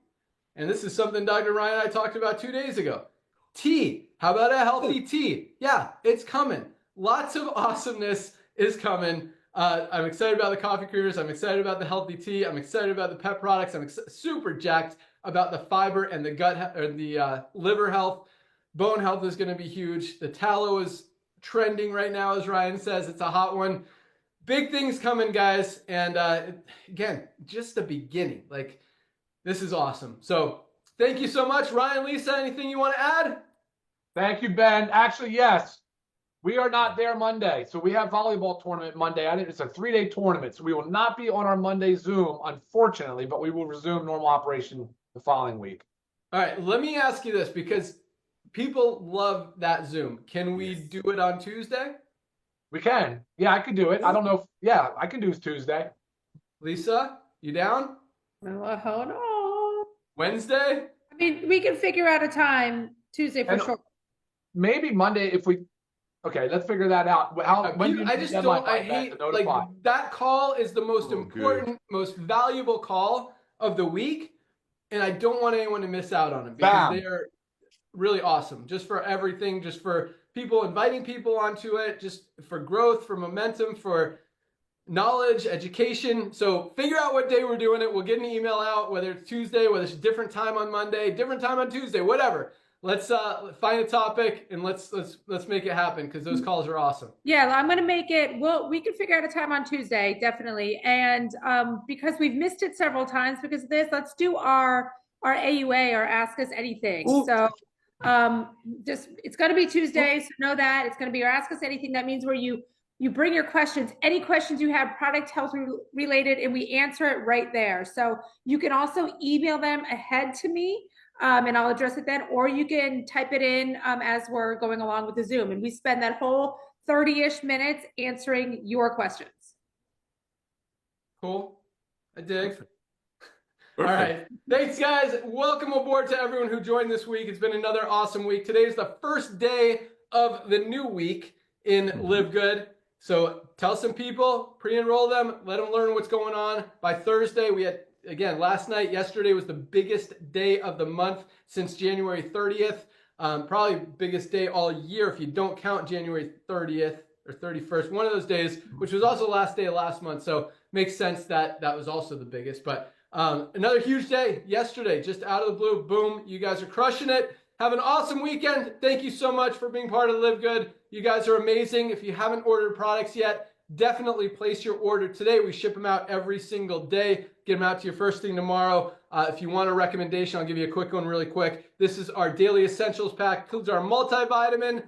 And this is something Dr. Ryan and I talked about 2 days ago. Tea. How about a healthy tea? Yeah, it's coming. Lots of awesomeness is coming. I'm excited about the coffee creamers. I'm excited about the healthy tea. I'm excited about the pet products. I'm super jacked about the fiber and the gut or the liver health. Bone health is going to be huge. The tallow is trending right now, as Ryan says. It's a hot one. Big things coming, guys. And again, just the beginning. Like, This is awesome. So thank you so much. Ryan, Lisa, anything you want to add? Thank you, Ben. Actually, yes. We are not there Monday. So we have volleyball tournament Monday. It's a 3-day tournament. So we will not be on our Monday Zoom, unfortunately, but we will resume normal operation the following week. All right, let me ask you this, because people love that Zoom. Can we do it on Tuesday? We can. Yeah, I could do it. I don't know if, yeah, I can do it Tuesday. Lisa, you down? Well, hold on. Wednesday? I mean, we can figure out a time Tuesday for sure. Maybe Monday if we. Okay, let's figure that out. I just don't. I hate like that call is the most important, most valuable call of the week, and I don't want anyone to miss out on it because they are really awesome. Just for everything, just for people, inviting people onto it, just for growth, for momentum, for knowledge, education. So figure out what day we're doing it. We'll get an email out, whether it's Tuesday, whether it's a different time on Monday, different time on Tuesday, whatever. Let's find a topic and let's make it happen, because those calls are awesome. Yeah, I'm going to make it. Well, we can figure out a time on Tuesday, definitely. And because we've missed it several times because of this, let's do our AUA, or Ask Us Anything. Ooh. So just it's going to be Tuesday, so know that it's going to be our Ask Us Anything. That means where you bring your questions, any questions you have, product health related, and we answer it right there. So you can also email them ahead to me. And I'll address it then, or you can type it in as we're going along with the Zoom. And we spend that whole 30-ish minutes answering your questions. Cool. I dig. Perfect. All right. Thanks, guys. Welcome aboard to everyone who joined this week. It's been another awesome week. Today is the first day of the new week in LiveGood. So tell some people, pre-enroll them, let them learn what's going on. By Thursday, we had, again, yesterday was the biggest day of the month since January 30th. Probably biggest day all year if you don't count January 30th or 31st, one of those days, which was also the last day of last month. So makes sense that that was also the biggest. But another huge day yesterday, just out of the blue, boom, you guys are crushing it. Have an awesome weekend. Thank you so much for being part of LiveGood. You guys are amazing. If you haven't ordered products yet, definitely place your order today. We ship them out every single day. Get them out to you first thing tomorrow. If you want a recommendation, I'll give you a quick one really quick. This is our Daily Essentials Pack. Includes our multivitamin,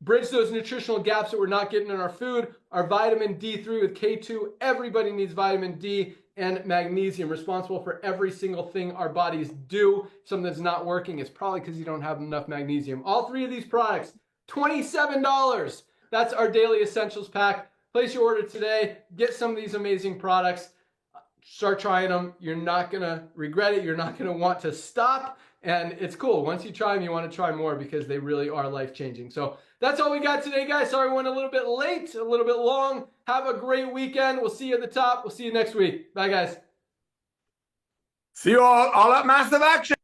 bridge those nutritional gaps that we're not getting in our food, our vitamin D3 with K2. Everybody needs vitamin D and magnesium, responsible for every single thing our bodies do. If something that's not working, it's probably because you don't have enough magnesium. All three of these products, $27. That's our Daily Essentials Pack. Place your order today. Get some of these amazing products. Start trying them. You're not going to regret it. You're not going to want to stop. And it's cool. Once you try them, you want to try more because they really are life-changing. So that's all we got today, guys. Sorry we went a little bit late, a little bit long. Have a great weekend. We'll see you at the top. We'll see you next week. Bye, guys. See you all at Massive Action.